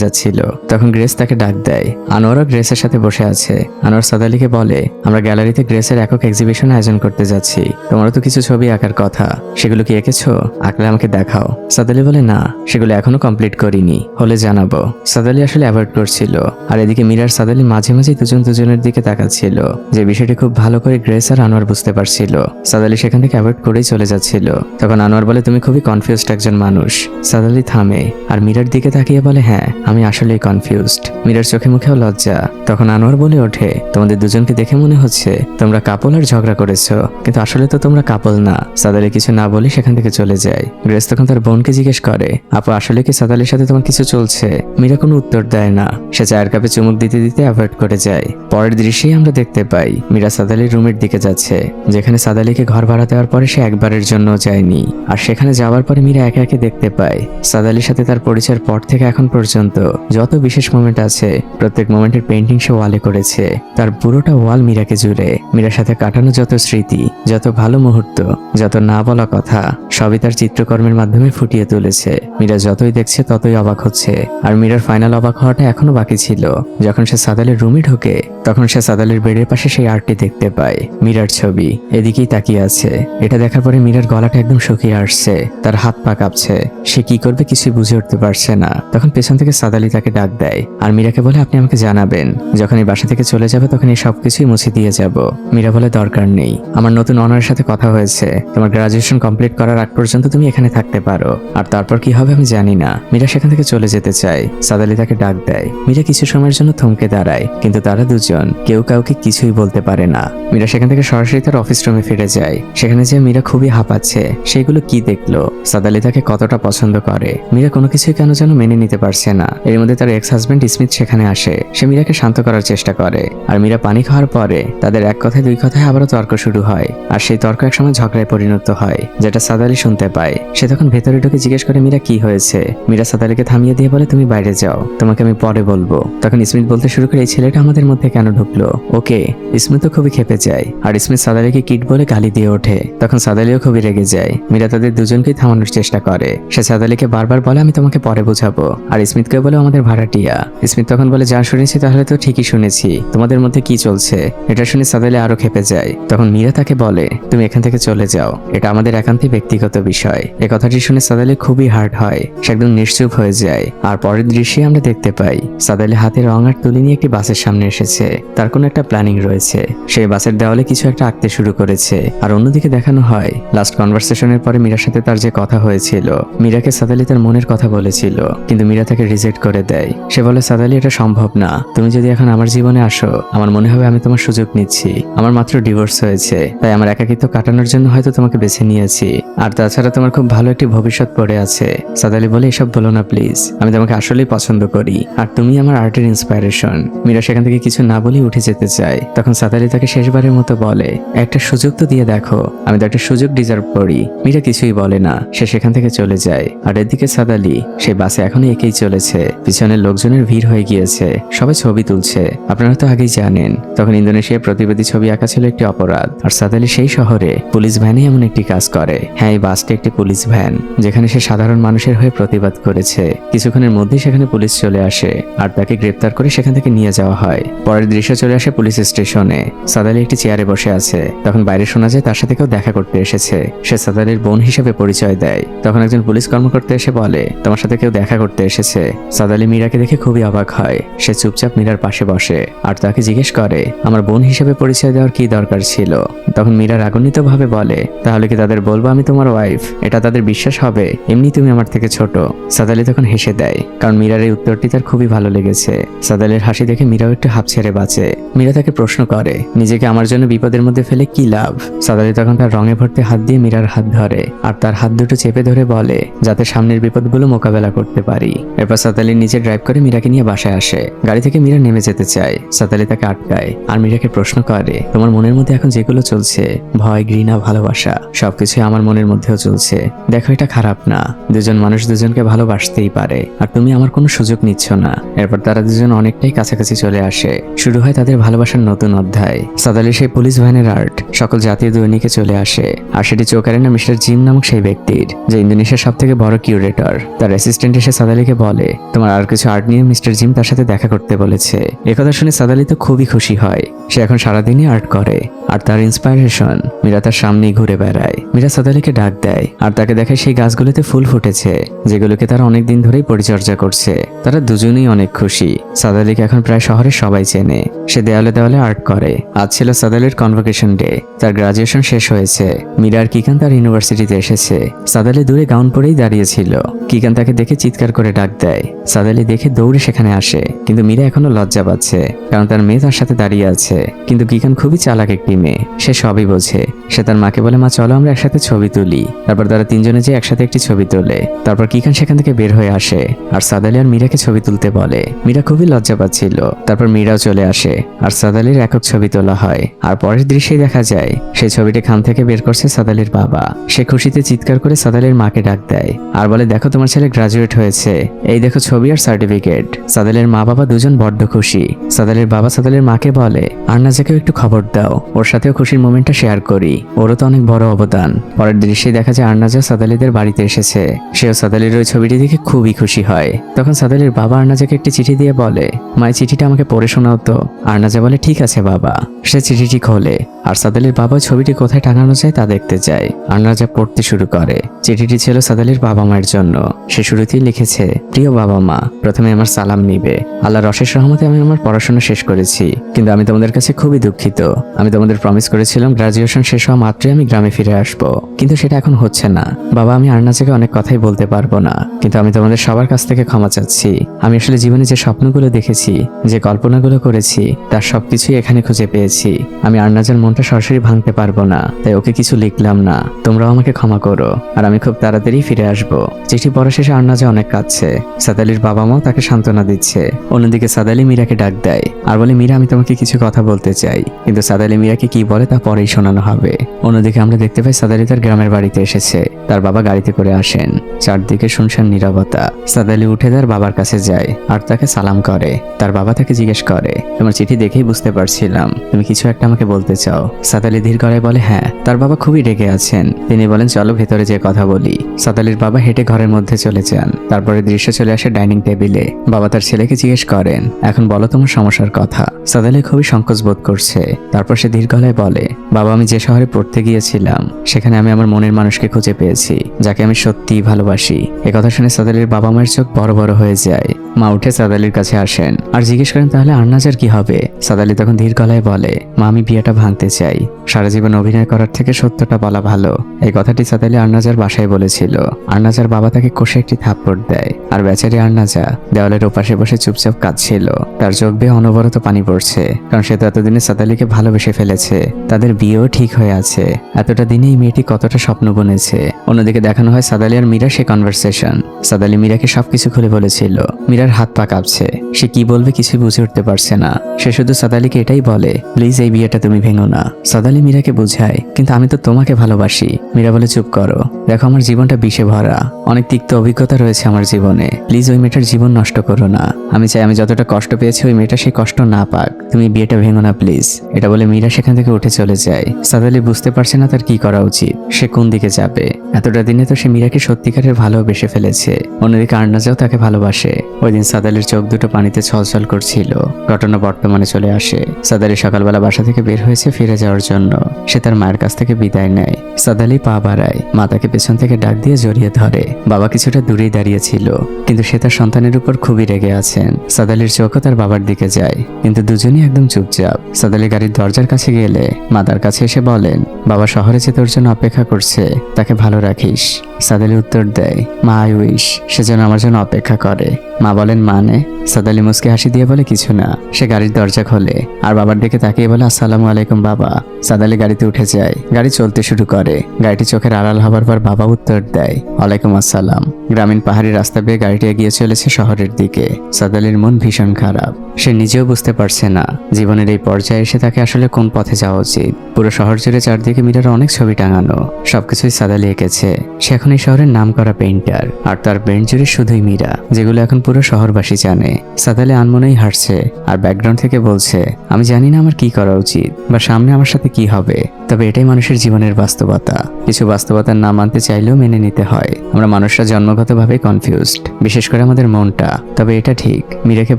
যাচ্ছিল। তখন গ্রেস তাকে ডাক দেয়। আনোয়ারও গ্রেসের সাথে বসে আছে। আনোয়ার সাদ আলীকে বলে আমরা গ্যালারিতে গ্রেসের একক এক্সিবিশন আয়োজন করতে যাচ্ছি, তোমারও তো কিছু ছবি আঁকার কথা, সেগুলো কি এঁকেছো? আঁকলে আমাকে দেখাও। সাদ আলী বলে না, সেগুলো এখনো কমপ্লিট করিনি, হলে জানাবো। সাদ আলী আসলে অ্যাভয়েড করছিল। আর এদিকে মীরার সাদ আলী মাঝে মাঝে দুজনের দিকে তাকাচ্ছিল, যে বিষয়টি খুব ভালো করে গ্রেস আর আনোয়ার বুঝতে পারছিল। সাদ আলী সেখান থেকে অ্যাভয়েড করেই চলে যাচ্ছিল। তখন আনোয়ার বলে তুমি খুবই কনফিউজড একজন মানুষ। সাদ আলী থামে আর মীরার দিকে তাকিয়ে বলে হ্যাঁ, আমি আসলেই কনফিউজড। মীরার চোখে মুখেও লজ্জা। তখন আনোয়ার বলে ওঠে তোমাদের দুজনকে দেখে মনে হচ্ছে তোমরা কাপল আর ঝগড়া করেছো, কিন্তু আসলে তো তোমরা কাপল না। সাদ আলী কিছু না বলে সেখান থেকে চলে যায়। গ্রেস তখন তার বোনকে জিজ্ঞেস করে আপু আসলে কি সাদ আলীর সাথে তোমার কিছু চলছে? মীরা কোনো উত্তর দেয় না। সে চায়ের কাপে চুমুক দিতে দিতে অ্যাভয়েড করে যায়। পরের দৃশ্যেই আমরা দেখতে পাই মীরা সাদ আলীর রুমের দিকে যাচ্ছে, যেখানে সাদ আলীকে ঘর ভাড়া দেওয়ার পরে সে একবারের জন্য যায়নি। আর সেখানে যাওয়ার পরে মীরা একে একে দেখতে পায় সাদ আলীর সাথে তার পরিচয়ের পর থেকে এখন পর্যন্ত যত বিশেষ মোমেন্ট আছে প্রত্যেক মোমেন্টের পেন্টিং সে ওয়ালে করেছে। তার পুরোটা ওয়াল মীরাকে জুড়ে। মীরার সাথে কাটানো যত স্মৃতি, যত ভালো মুহূর্ত, যত না বলা কথা, সবই তার চিত্রকর্মের মাধ্যমে ফুটিয়ে তুলেছে। মীরা যতই দেখছে ততই অবাক হচ্ছে। আর মীরার ফাইনাল অবাক হওয়াটা এখনো বাকি ছিল। যখন সে সাদ আলীর রুমে ঢোকে তখন সে সাদ আলীর বেডের পাশে সেই আর্টটি দেখতে পায়, মীরার ছবি এদিকেই তাকিয়ে আছে। এটা দেখার পরে মীরার গলাটা একদম শুকিয়ে আসছে, তার হাত পা কাঁপছে। সে কি করবে কিছুই বুঝে উঠতে পারছে না। তখন পেছন থেকে সাদ আলী তাকে ডাক দেয় আর মীরাকে বলে আপনি আমাকে জানাবেন, যখন এই বাসা থেকে চলে যাবে তখন এই সবকিছুই মুছে দিয়ে যাব। মীরা বলে দরকার নেই, আমার নতুন অনারের সাথে কথা হয়েছে, তোমার গ্রাজুয়েশন কমপ্লিট করার আগ পর্যন্ত তুমি এখানে থাকতে পারো, আর তারপর কি হবে আমি জানি না। মীরা সেখান থেকে চলে যেতে চায়। সাদ আলী তাকে ডাক দেয়। মীরা কিছু সময়ের জন্য থমকে দাঁড়ায়, কিন্তু তারা দুজন কেউ কাউকে কিছুই বলতে পারে না। মীরা সেখান থেকে সরাসরি তার অফিস রুমে ফিরে যায়। সেখানে যে মীরা খুবই হাঁপাচ্ছে, সেগুলো কি দেখলো, সাদ আলী তাকে কতটা পছন্দ করে। মীরা কোনো কিছুই কেন যেন মেনে নিতে পারছে না। এর মধ্যে তার এক্স হাজবেন্ড স্মিথ সেখানে আসে। সে মীরাকে শান্ত করার চেষ্টা করে। আর মীরা পানি খাওয়ার পরে তাদের এক কথায় দুই কথায় আবারও তর্ক শুরু হয়। আর সেই তর্ক একসময় ঝগড়ায় পরিণত হয়, যেটা সাদ আলী শুনতে পায়। সে তখন ভেতরে ঢুকে জিজ্ঞেস করে মীরা কি হয়েছে। মীরা সাদ আলীকে থামিয়ে দিয়ে বলে তুমি বাইরে যাও, তোমাকে আমি পরে বলবো। তখন স্মিথ বলতে শুরু করে এই ছেলেটা আমাদের মধ্যে কেন ঢুকলো, ওকে। স্মিথ তো খুবই খেপে যায়। আর স্মিথ সাদ আলীকে কিট বলে গালি দিয়ে ওঠে। তখন সাদ আলীও খুবই রেগে যায়। মীরা তাদের দুজনকেই থামানোর চেষ্টা করে। সে সাদ আলীকে বারবার বলে আমি তোমাকে পরে বোঝাবো। আর স্মিথকে বলে আমাদের ভাড়াটিয়া। স্মিথ তখন বলে যা শুনেছি তাহলে তো ঠিকই শুনেছি, তোমাদের মধ্যে কি চলছে। এটা শুনে সাদ আলী আরো খেপে যায়। তখন মীরা তাকে বলে তুমি এখান থেকে চলে যাও, এটা আমাদের একান্তই ব্যক্তিগত বিষয়। এই কথাটি শুনে সাদ আলী খুবই হার্ট হয়। সে একদম নিশ্চুপ হয়ে যায়। আর পরের দৃশ্যে আমরা দেখতে পাই সাদ আলী হাতে রং আর তুলি নিয়ে একটি বাসের সামনে এসেছে। তার কোনো একটা প্ল্যানিং রয়েছে। সেই বাসের দেওয়ালে কিছু একটা আঁকতে শুরু করেছে। আর অন্যদিকে দেখানো হয় লাস্ট কনভারসেশনের পরে মীরার সাথে তার যে কথা হয়েছিল, মীরাকে সাদ আলী তার মনের কথা বলেছিল, কিন্তু মীরা তাকে রিজেক্ট করে দেয়। সে বলে সাদ আলী এটা সম্ভব না, তুমি যদি এখন আমার জীবনে আসো আমার মনে হবে আমি তোমার সুযোগ নিচ্ছি। আমার মাত্র ডিভোর্স হয়েছে, তাই আমার একাকিত্ব কাটানোর জন্য হয়তো তোমাকে বেছে নিয়েছি। আর তাছাড়া তোমার খুব ভালো একটি ভবিষ্যৎ পড়ে আছে। সাদ আলী বলে এসব বলো না প্লিজ, আমি তোমাকে আসলেই পছন্দ করি আর তুমি আমার আর্টের ইন্সপাইরেশন। মীরা সেখান থেকে কিছু না বলেই উঠে যেতে চায়। তখন সাদ আলী তাকে শেষবারের শেয়ারের মতো বলে, একটা সুযোগ তো দিয়ে দেখো, আমি তো একটা সুযোগ ডিজার্ভ করি। মীরা কিছুই বলে না, সে সেখান থেকে চলে যায়। আর এদিকে সাদ আলী সেই বাসে এখনো একেই চলেছে। পিছনের লোকজনের ভিড় হয়ে গিয়েছে, সবাই ছবি তুলছে। আপনারা তো আগেই জানেন তখন ইন্দোনেশিয়ার প্রতিবাদী ছবি আঁকা ছিল একটি অপরাধ। আর সাদ আলী সেই শহরে পুলিশ ভ্যানে এমন একটি কাজ করে। হ্যাঁ, এই বাসটি একটি পুলিশ ভ্যান, যেখানে সে সাধারণ মানুষের হয়ে প্রতিবাদ করেছে। কিছুক্ষণের মধ্যেই সেখানে পুলিশ চলে আসে আর তাকে গ্রেপ্তার করে সেখান থেকে নিয়ে যাওয়া হয়। পরের দৃশ্য চলে আসে পুলিশ স্টেশনে। সাদ আলী একটি চেয়ারে বসে আছে। তখন বাইরে শোনা যায় তার সাথে কেউ দেখা করতে এসেছে। সে সাদ আলীর বোন হিসেবে পরিচয় দেয়। তখন একজন পুলিশ কর্মকর্তা এসে বলে, তোমার সাথে কেউ দেখা করতে এসেছে। সাদ আলী মীরাকে দেখে খুবই অবাক হয়। সে চুপচাপ মীরার পাশে বসে আর তাকে জিজ্ঞেস করে, আমার বোন হিসেবে পরিচয় দেওয়ার কি দরকার ছিল? তখন মীরা রাগান্বিত ভাবে বলে, তাহলে কি তাদের বলবো আমি তোমার ওয়াইফ? এটা তাদের বিশ্বাস হবে? এমনি তুমি আমার থেকে ছোট। সাদ আলী তখন হেসে দেয়, কারণ মীরার এই উত্তরটি তার খুবই ভালো লেগেছে। সাদ আলীর হাসি দেখে মীরাও একটু হাঁপ ছেড়ে বাঁচে। মীরা তাকে প্রশ্ন করে, নিজেকে আমার জন্য বিপদের মধ্যে ফেলে কি লাভ? সাদ আলী তখন তার রঙে ভর্তি হাত দিয়ে মীরার হাত ধরে আর তার হাত দুটো চেপে ধরে বলে, যাতে সামনের বিপদগুলো মোকাবেলা করতে পারি। এরপর সাদ আলী নিজে ড্রাইভ করে মীরাকে নিয়ে বাসায় আসে। গাড়ি থেকে মীরা নেমে যেতে চায়। সাদ আলী তাকে আটকায় আর মীরাকে প্রশ্ন করে, তোমার মনের মধ্যে এখন যেগুলো চলছে, ভয়, ঘৃণা, ভালোবাসা, সবকিছু আমার মনের মধ্যেও চলছে। দেখো, এটা খারাপ না। দুজন মানুষ দুজনকে ভালোবাসতেই পারে, আর তুমি আমার কোনো সুযোগ নিচ্ছ না। এরপর তারা দুজন অনেকটাই কাছাকাছি চলে আসে। শুরু হয় তাদের ভালোবাসার নতুন অধ্যায়। সাদ আলী সেই পুলিশ ভ্যানের আর্ট সকল জাতীয় দৈনিকে চলে আসে, আর সেটি চোখের না মিস্টার জিম নামক সেই ব্যক্তির, যে ইন্দোনেশিয়ার সব থেকে বড় কিউরেটর। তার অ্যাসিস্ট্যান্ট এসে সাদ আলীকে বলে, তোমার আর কিছু আর্ট নিয়ে মিস্টার জিম তার সাথে দেখা করতে বলেছে। একথা শুনে সাদ আলী তো খুবই খুশি হয়। সে এখন সারাদিনই আর্ট করে, আর তার ইন্সপায়ারেশন মীরা তার সামনেই ঘুরে বেড়ায়। মীরা সাদ আলীকে ডাক দেয় আর তাকে দেখায় সেই গাছগুলোতে ফুল ফুটেছে, যেগুলোকে তারা অনেকদিন ধরেই পরিচর্যা করছে। তারা দুজনেই অনেক খুশি। সাদ আলীকে এখন প্রায় শহরের সবাই চেনে। সে দেওয়ালে দেওয়ালে আর্ট করে। আজ ছিল সাদ আলীর কনভোকেশন ডে। তার গ্রাজুয়েশন শেষ হয়েছে। মীরা আর কিকান তার ইউনিভার্সিটিতে এসেছে। সাদ আলী দূরে গাউন পরেই দাঁড়িয়েছিল। কিকান তাকে দেখে চিৎকার করে ডাক দেয়। সাদ আলী দেখে দৌড়ে সেখানে আসে, কিন্তু মীরা এখনো লজ্জা পাচ্ছে, কারণ তার মেয়ে তার সাথে দাঁড়িয়ে আছে। কিন্তু কিকান খুবই চালাক একটি মেয়ে, সে সবই বোঝে। সে তার মাকে বলে, মা চলো আমরা একসাথে ছবি তুলি। তারপর তারা তিনজনে যে একসাথে একটি ছবি তোলে। তারপর কিকান সেখান থেকে বের হয়ে আসে আর সাদ আলী আর মীরাকে ছবি তুলতে বলে। মীরা খুবই লজ্জা পাচ্ছিল। তারপর মীরাও চলে আসে আর সাদ আলীর একক ছবি তোলা হয়। আর পরের দৃশ্যেই দেখা যায় সেই ছবিটি খাম থেকে বের করছে সাদ আলীর বাবা। সে খুশিতে চিৎকার করে সাদ আলীর মাকে ডাক দেয় আর বলে, দেখো তোমার ছেলে গ্রাজুয়েট হয়েছে, এই দেখো ছবি আর সার্টিফিকেট। সাদ আলীর মা বাবা দুজন বড্ড খুশি। সাদ আলীর বাবা সাদ আলীর মাকে বলে, আরনাজাকেও একটু খবর দাও, ওর সাথেও খুশির মোমেন্টটা শেয়ার করি, ওরও তো অনেক বড় অবদান। পরের দৃশ্যে দেখা যায় আরনাজা সাদ আলীদের বাড়িতে এসেছে। সেও সাদ আলীর ওই ছবিটি দেখে খুবই খুশি হয়। তখন সাদ আলীর বাবা আরনাজাকে একটি চিঠি দিয়ে বলে, মা এই চিঠিটা আমাকে পড়ে শোনাও তো। আরনাজা বলে, ঠিক আছে বাবা। সে চিঠিটি খোলে আর সাদ আলীর বাবা ছবিটি কোথায় টাঙানো যায় তা দেখতে যায়। আরনাজা পড়তে শুরু করে। চিঠিটি ছিল সাদ আলীর বাবা মায়ের জন্য। সে শুরুতেই লিখেছে, প্রিয় বাবা মা, প্রথমে আমার সালাম নিবে। আল্লাহর অশেষ রহমতে আমি আমার পড়াশোনা শেষ করেছি, কিন্তু আমি তোমাদের কাছে খুবই দুঃখিত। আমি তোমাদের প্রমিস করেছিলাম গ্রাজুয়েশন শেষ হওয়া মাত্রই আমি গ্রামে ফিরে আসব, কিন্তু সেটা এখন হচ্ছে না। বাবা, আমি আরনাজাকে অনেক কথাই বলতে পারবো না, কিন্তু আমি তোমাদের সবার কাছ থেকে ক্ষমা চাচ্ছি। আমি আসলে জীবনে যে স্বপ্নগুলো দেখেছি, যে কল্পনাগুলো করেছি, তার সবকিছুই এখানে খুঁজে পেয়েছি। আমি আরনাজার মনটা সরাসরি ভাঙতে পারবো না, তাই ওকে কিছু লিখলাম না। তোমরাও আমাকে ক্ষমা করো, আর আমি খুব তাড়াতাড়ি ফিরে আসবো। চিঠি পড়া শেষে আরনাজা অনেক কাঁদছে। সাদ আলীর বাবা মাও তাকে সান্ত্বনা দিচ্ছে। অন্যদিকে সাদ আলী মীরাকে ডাক দেয় আর বলে, মীরা আমি তোমাকে কিছু কথা বলতে চাই। কিন্তু সাদ আলী মীরাকে কি বলে তা পরেই শোনানো হবে। অন্যদিকে আমরা দেখতে পাই সাদ আলী তার গ্রামের বাড়িতে এসেছে। তার বাবা গাড়িতে করে আসেন। চারদিকে শুনশান নীরবতা। সাদ আলী উঠে তার বাবার কাছে যায় আর তাকে সালাম করে। তার বাবা তাকে জিজ্ঞেস করে, তোমার চিঠি দেখেই বুঝতে পারছিলাম তুমি কিছু একটা আমাকে বলতে চাও। সাদ আলী ধীর গলায় বলে, হ্যাঁ। তার বাবা খুবই রেগে আছেন। তিনি বলেন, চলো ভেতরে যে কথা বলি। সাদ আলীর বাবা হেঁটে ঘরের মধ্যে চলে যান। তারপরে দৃশ্য চলে আসে ডাইনিং টেবিলে। বাবা তার ছেলেকে জিজ্ঞেস করেন, এখন বলো তোমার সমস্যার কথা। সাদ আলী খুবই সংকোচ বোধ করছে। তারপর সে ধীর গলায় বলে, বাবা আমি যে শহরে পড়তে গিয়েছিলাম, সেখানে আমি আমার মনের মানুষকে খুঁজে পেয়েছি, যাকে আমি সত্যিই ভালোবাসি। একথা শুনে সাদ আলীর বাবা মায়ের চোখ বড় বড় হয়ে যায়। মা উঠে সাদ আলীর কাছে আসেন আর জিজ্ঞেস করেন, তাহলে আরনাজার কি হবে? সাদ আলী তখন ধীর গলায় বলে, মা আমি বিয়েটা ভাঙতে চাই। সারা জীবন অভিনয় করার থেকে সত্যটা বলা ভালো। এই কথাটি সাদ আলী আরনাজার বাসায় বলেছিল। আরনাজার বাবা তাকে কষে একটি থাপ্পড় দেয়। আর বেচারি আরনাজা দেওয়ালের ওপাশে বসে চুপচাপ কাঁদছিল। তার চোখ বেয়ে অনবরত পানি পড়ছে, কারণ সে তো এতদিনে সাদ আলীকে ভালোবেসে ফেলেছে। তাদের বিয়েও ঠিক হয়ে আছে। এতটা দিনে এই মেয়েটি কতটা স্বপ্ন বুনেছে। অন্যদিকে দেখানো হয় সাদ আলী আর মীরা সে কনভারসেশন। সাদ আলী মীরাকে সবকিছু খুলে বলেছিল। মীরার হাত পা কাঁপছে। সে কি বলবে কিছুই বুঝে উঠতে পারছে না। সে শুধু সাদালিকে এটাই বলে, প্লিজ এই বিয়েটা তুমি ভেঙো না। সাদালি মীরাকে বোঝায়, কিন্তু আমি তো তোমাকে ভালোবাসি। মীরা বলে, চুপ করো, দেখো আমার জীবনটা বিষে ভরা, অনেক তিক্ত অভিজ্ঞতা রয়েছে আমার জীবনে, প্লিজ ওই মেয়েটার জীবন নষ্ট করো না। আমি চাই আমি যতটা কষ্ট পেয়েছি ওই মেয়েটা সেই কষ্ট না পাক, তুমি বিয়েটা ভেঙো না প্লিজ। এটা বলে মীরা সেখান থেকে উঠে চলে যায়। সাদালি বুঝতে পারছে না তার কি করা উচিত, সে কোন দিকে যাবে। এতটা দিনে তো সে মীরাকে সত্যিকারের ভালোবেসে ফেলেছে, অন্যদিকে আর্নাজাও তাকে ভালোবাসে। ওই দিন সাদালির চোখ দুটো পানিতে ছলছল করছিল। ঘটনা বর্তমানে চলে আসে। সাদালি সকালবেলা বাসা থেকে বের হয়েছে ফিরে যাওয়ার জন্য। সে তার মায়ের কাছ থেকে বিদায় নেয়। সাদালি পা বাড়ায়, মা তাকে পেছন থেকে ডাক দিয়ে জড়িয়ে ধরে। বাবা কিছুটা দূরেই দাঁড়িয়েছিল, কিন্তু সে তার সন্তানের উপর খুবই রেগে আছেন। সাদালির চোখও তার বাবার দিকে যায়, কিন্তু দুজনই একদম চুপচাপ। সাদালি গাড়ির দরজার কাছে গেলে মা তার কাছে এসে বলেন, বাবা শহরে যে তোর জন্য অপেক্ষা করছে, তাকে ভালো রাখিস। সাদালি উত্তর দেয়, মা আই উইশ সে যেন আমার জন্য অপেক্ষা করে। মা বলেন, মানে? সাদালি মুস্কি হাসি দিয়ে বলে, কিছু না। সে গাড়ির দরজা খোলে আর বাবার দিকে তাকিয়ে বলে, আসসালামু আলাইকুম বাবা। সাদালি গাড়িতে উঠে যায়, গাড়ি চলতে শুরু করে। গাড়িটি চোখের আড়াল হবার পর বাবা উত্তর দেয়, ওয়ালাইকুম আসসালাম। গ্রামীণ পাহাড়ি রাস্তা বেয়ে গাড়িটি এগিয়ে চলেছে শহরের দিকে। সাদালির মন ভীষণ খারাপ। সে নিজেও বুঝতে পারছে না জীবনের এই পর্যায়ে এসে তাকে আসলে কোন পথে যাওয়া উচিত। পুরো শহর জুড়ে চারদিকে মীরার অনেক ছবি টাঙানো, সবকিছুই সাদালি এঁকেছে। সে এখন এই শহরের নাম করা পেইন্টার, আর তার পেইন্ট জুড়ে শুধুই মীরা, যেগুলো এখন পুরো শহরবাসী জানে। সাদালি আনমনেই হাসছে আর ব্যাকগ্রাউন্ড থেকে বলছে, আমি জানি না আমার কি করা উচিত বা সামনে আমার সাথে কি হবে, তবে এটাই মানুষের জীবনের বাস্তবতা। কিছু বাস্তবতার না মানতে চাইলেও মেনে নিতে হয়। আমরা মানুষরা জন্মগতভাবে কনফিউজড, বিশেষ করে আমাদের মনটা। তবে এটা ঠিক, মীরাকে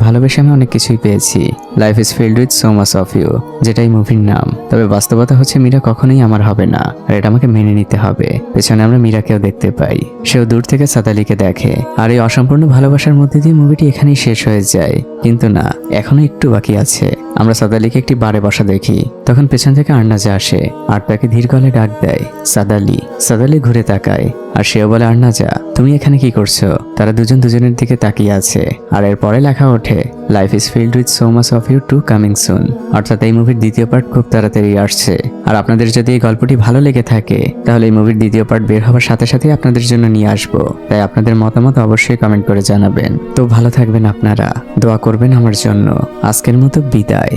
ভালোবেসে আমি অনেক কিছুই পেয়েছি। Life is filled with so much of you, যেটাই মুভির নাম। তবে বাস্তবতা হচ্ছে মীরা কখনোই আমার হবে না, আর এটা আমাকে মেনে নিতে হবে। পেছনে আমরা মীরাকেও দেখতে পাই, সেও দূর থেকে সাদালিকে দেখে। আর এই অসম্পূর্ণ ভালোবাসার মধ্যে দিয়ে মুভিটি এখানেই শেষ হয়ে যায়। কিন্তু না, এখনো একটু বাকি আছে। আমরা সাদালিকে একটি বারে বসা দেখি। তখন পেছন থেকে আর্নাজা আসে আর তাকে ধীর গলায় ডাক দেয়, সাদালি। সাদালি ঘুরে তাকায় আর সেও বলে, আর্নাজা তুমি এখানে কি করছো? তারা দুজন দুজনের দিকে তাকিয়ে আছে। আর এরপরে লেখা ওঠে, life is filled with so much of you to coming soon. অর্থাৎ এই মুভির দ্বিতীয় পার্ট খুব তাড়াতাড়ি আসছে। আর আপনাদের যদি এই গল্পটি ভালো লেগে থাকে, তাহলে এই মুভির দ্বিতীয় পার্ট বের হওয়ার সাথে সাথে আপনাদের জন্য নিয়ে আসবো। তাই আপনাদের মতামত অবশ্যই কমেন্ট করে জানাবেন। তো ভালো থাকবেন আপনারা, দোয়া করবেন আমার জন্য। আজকের মতো বিদায়।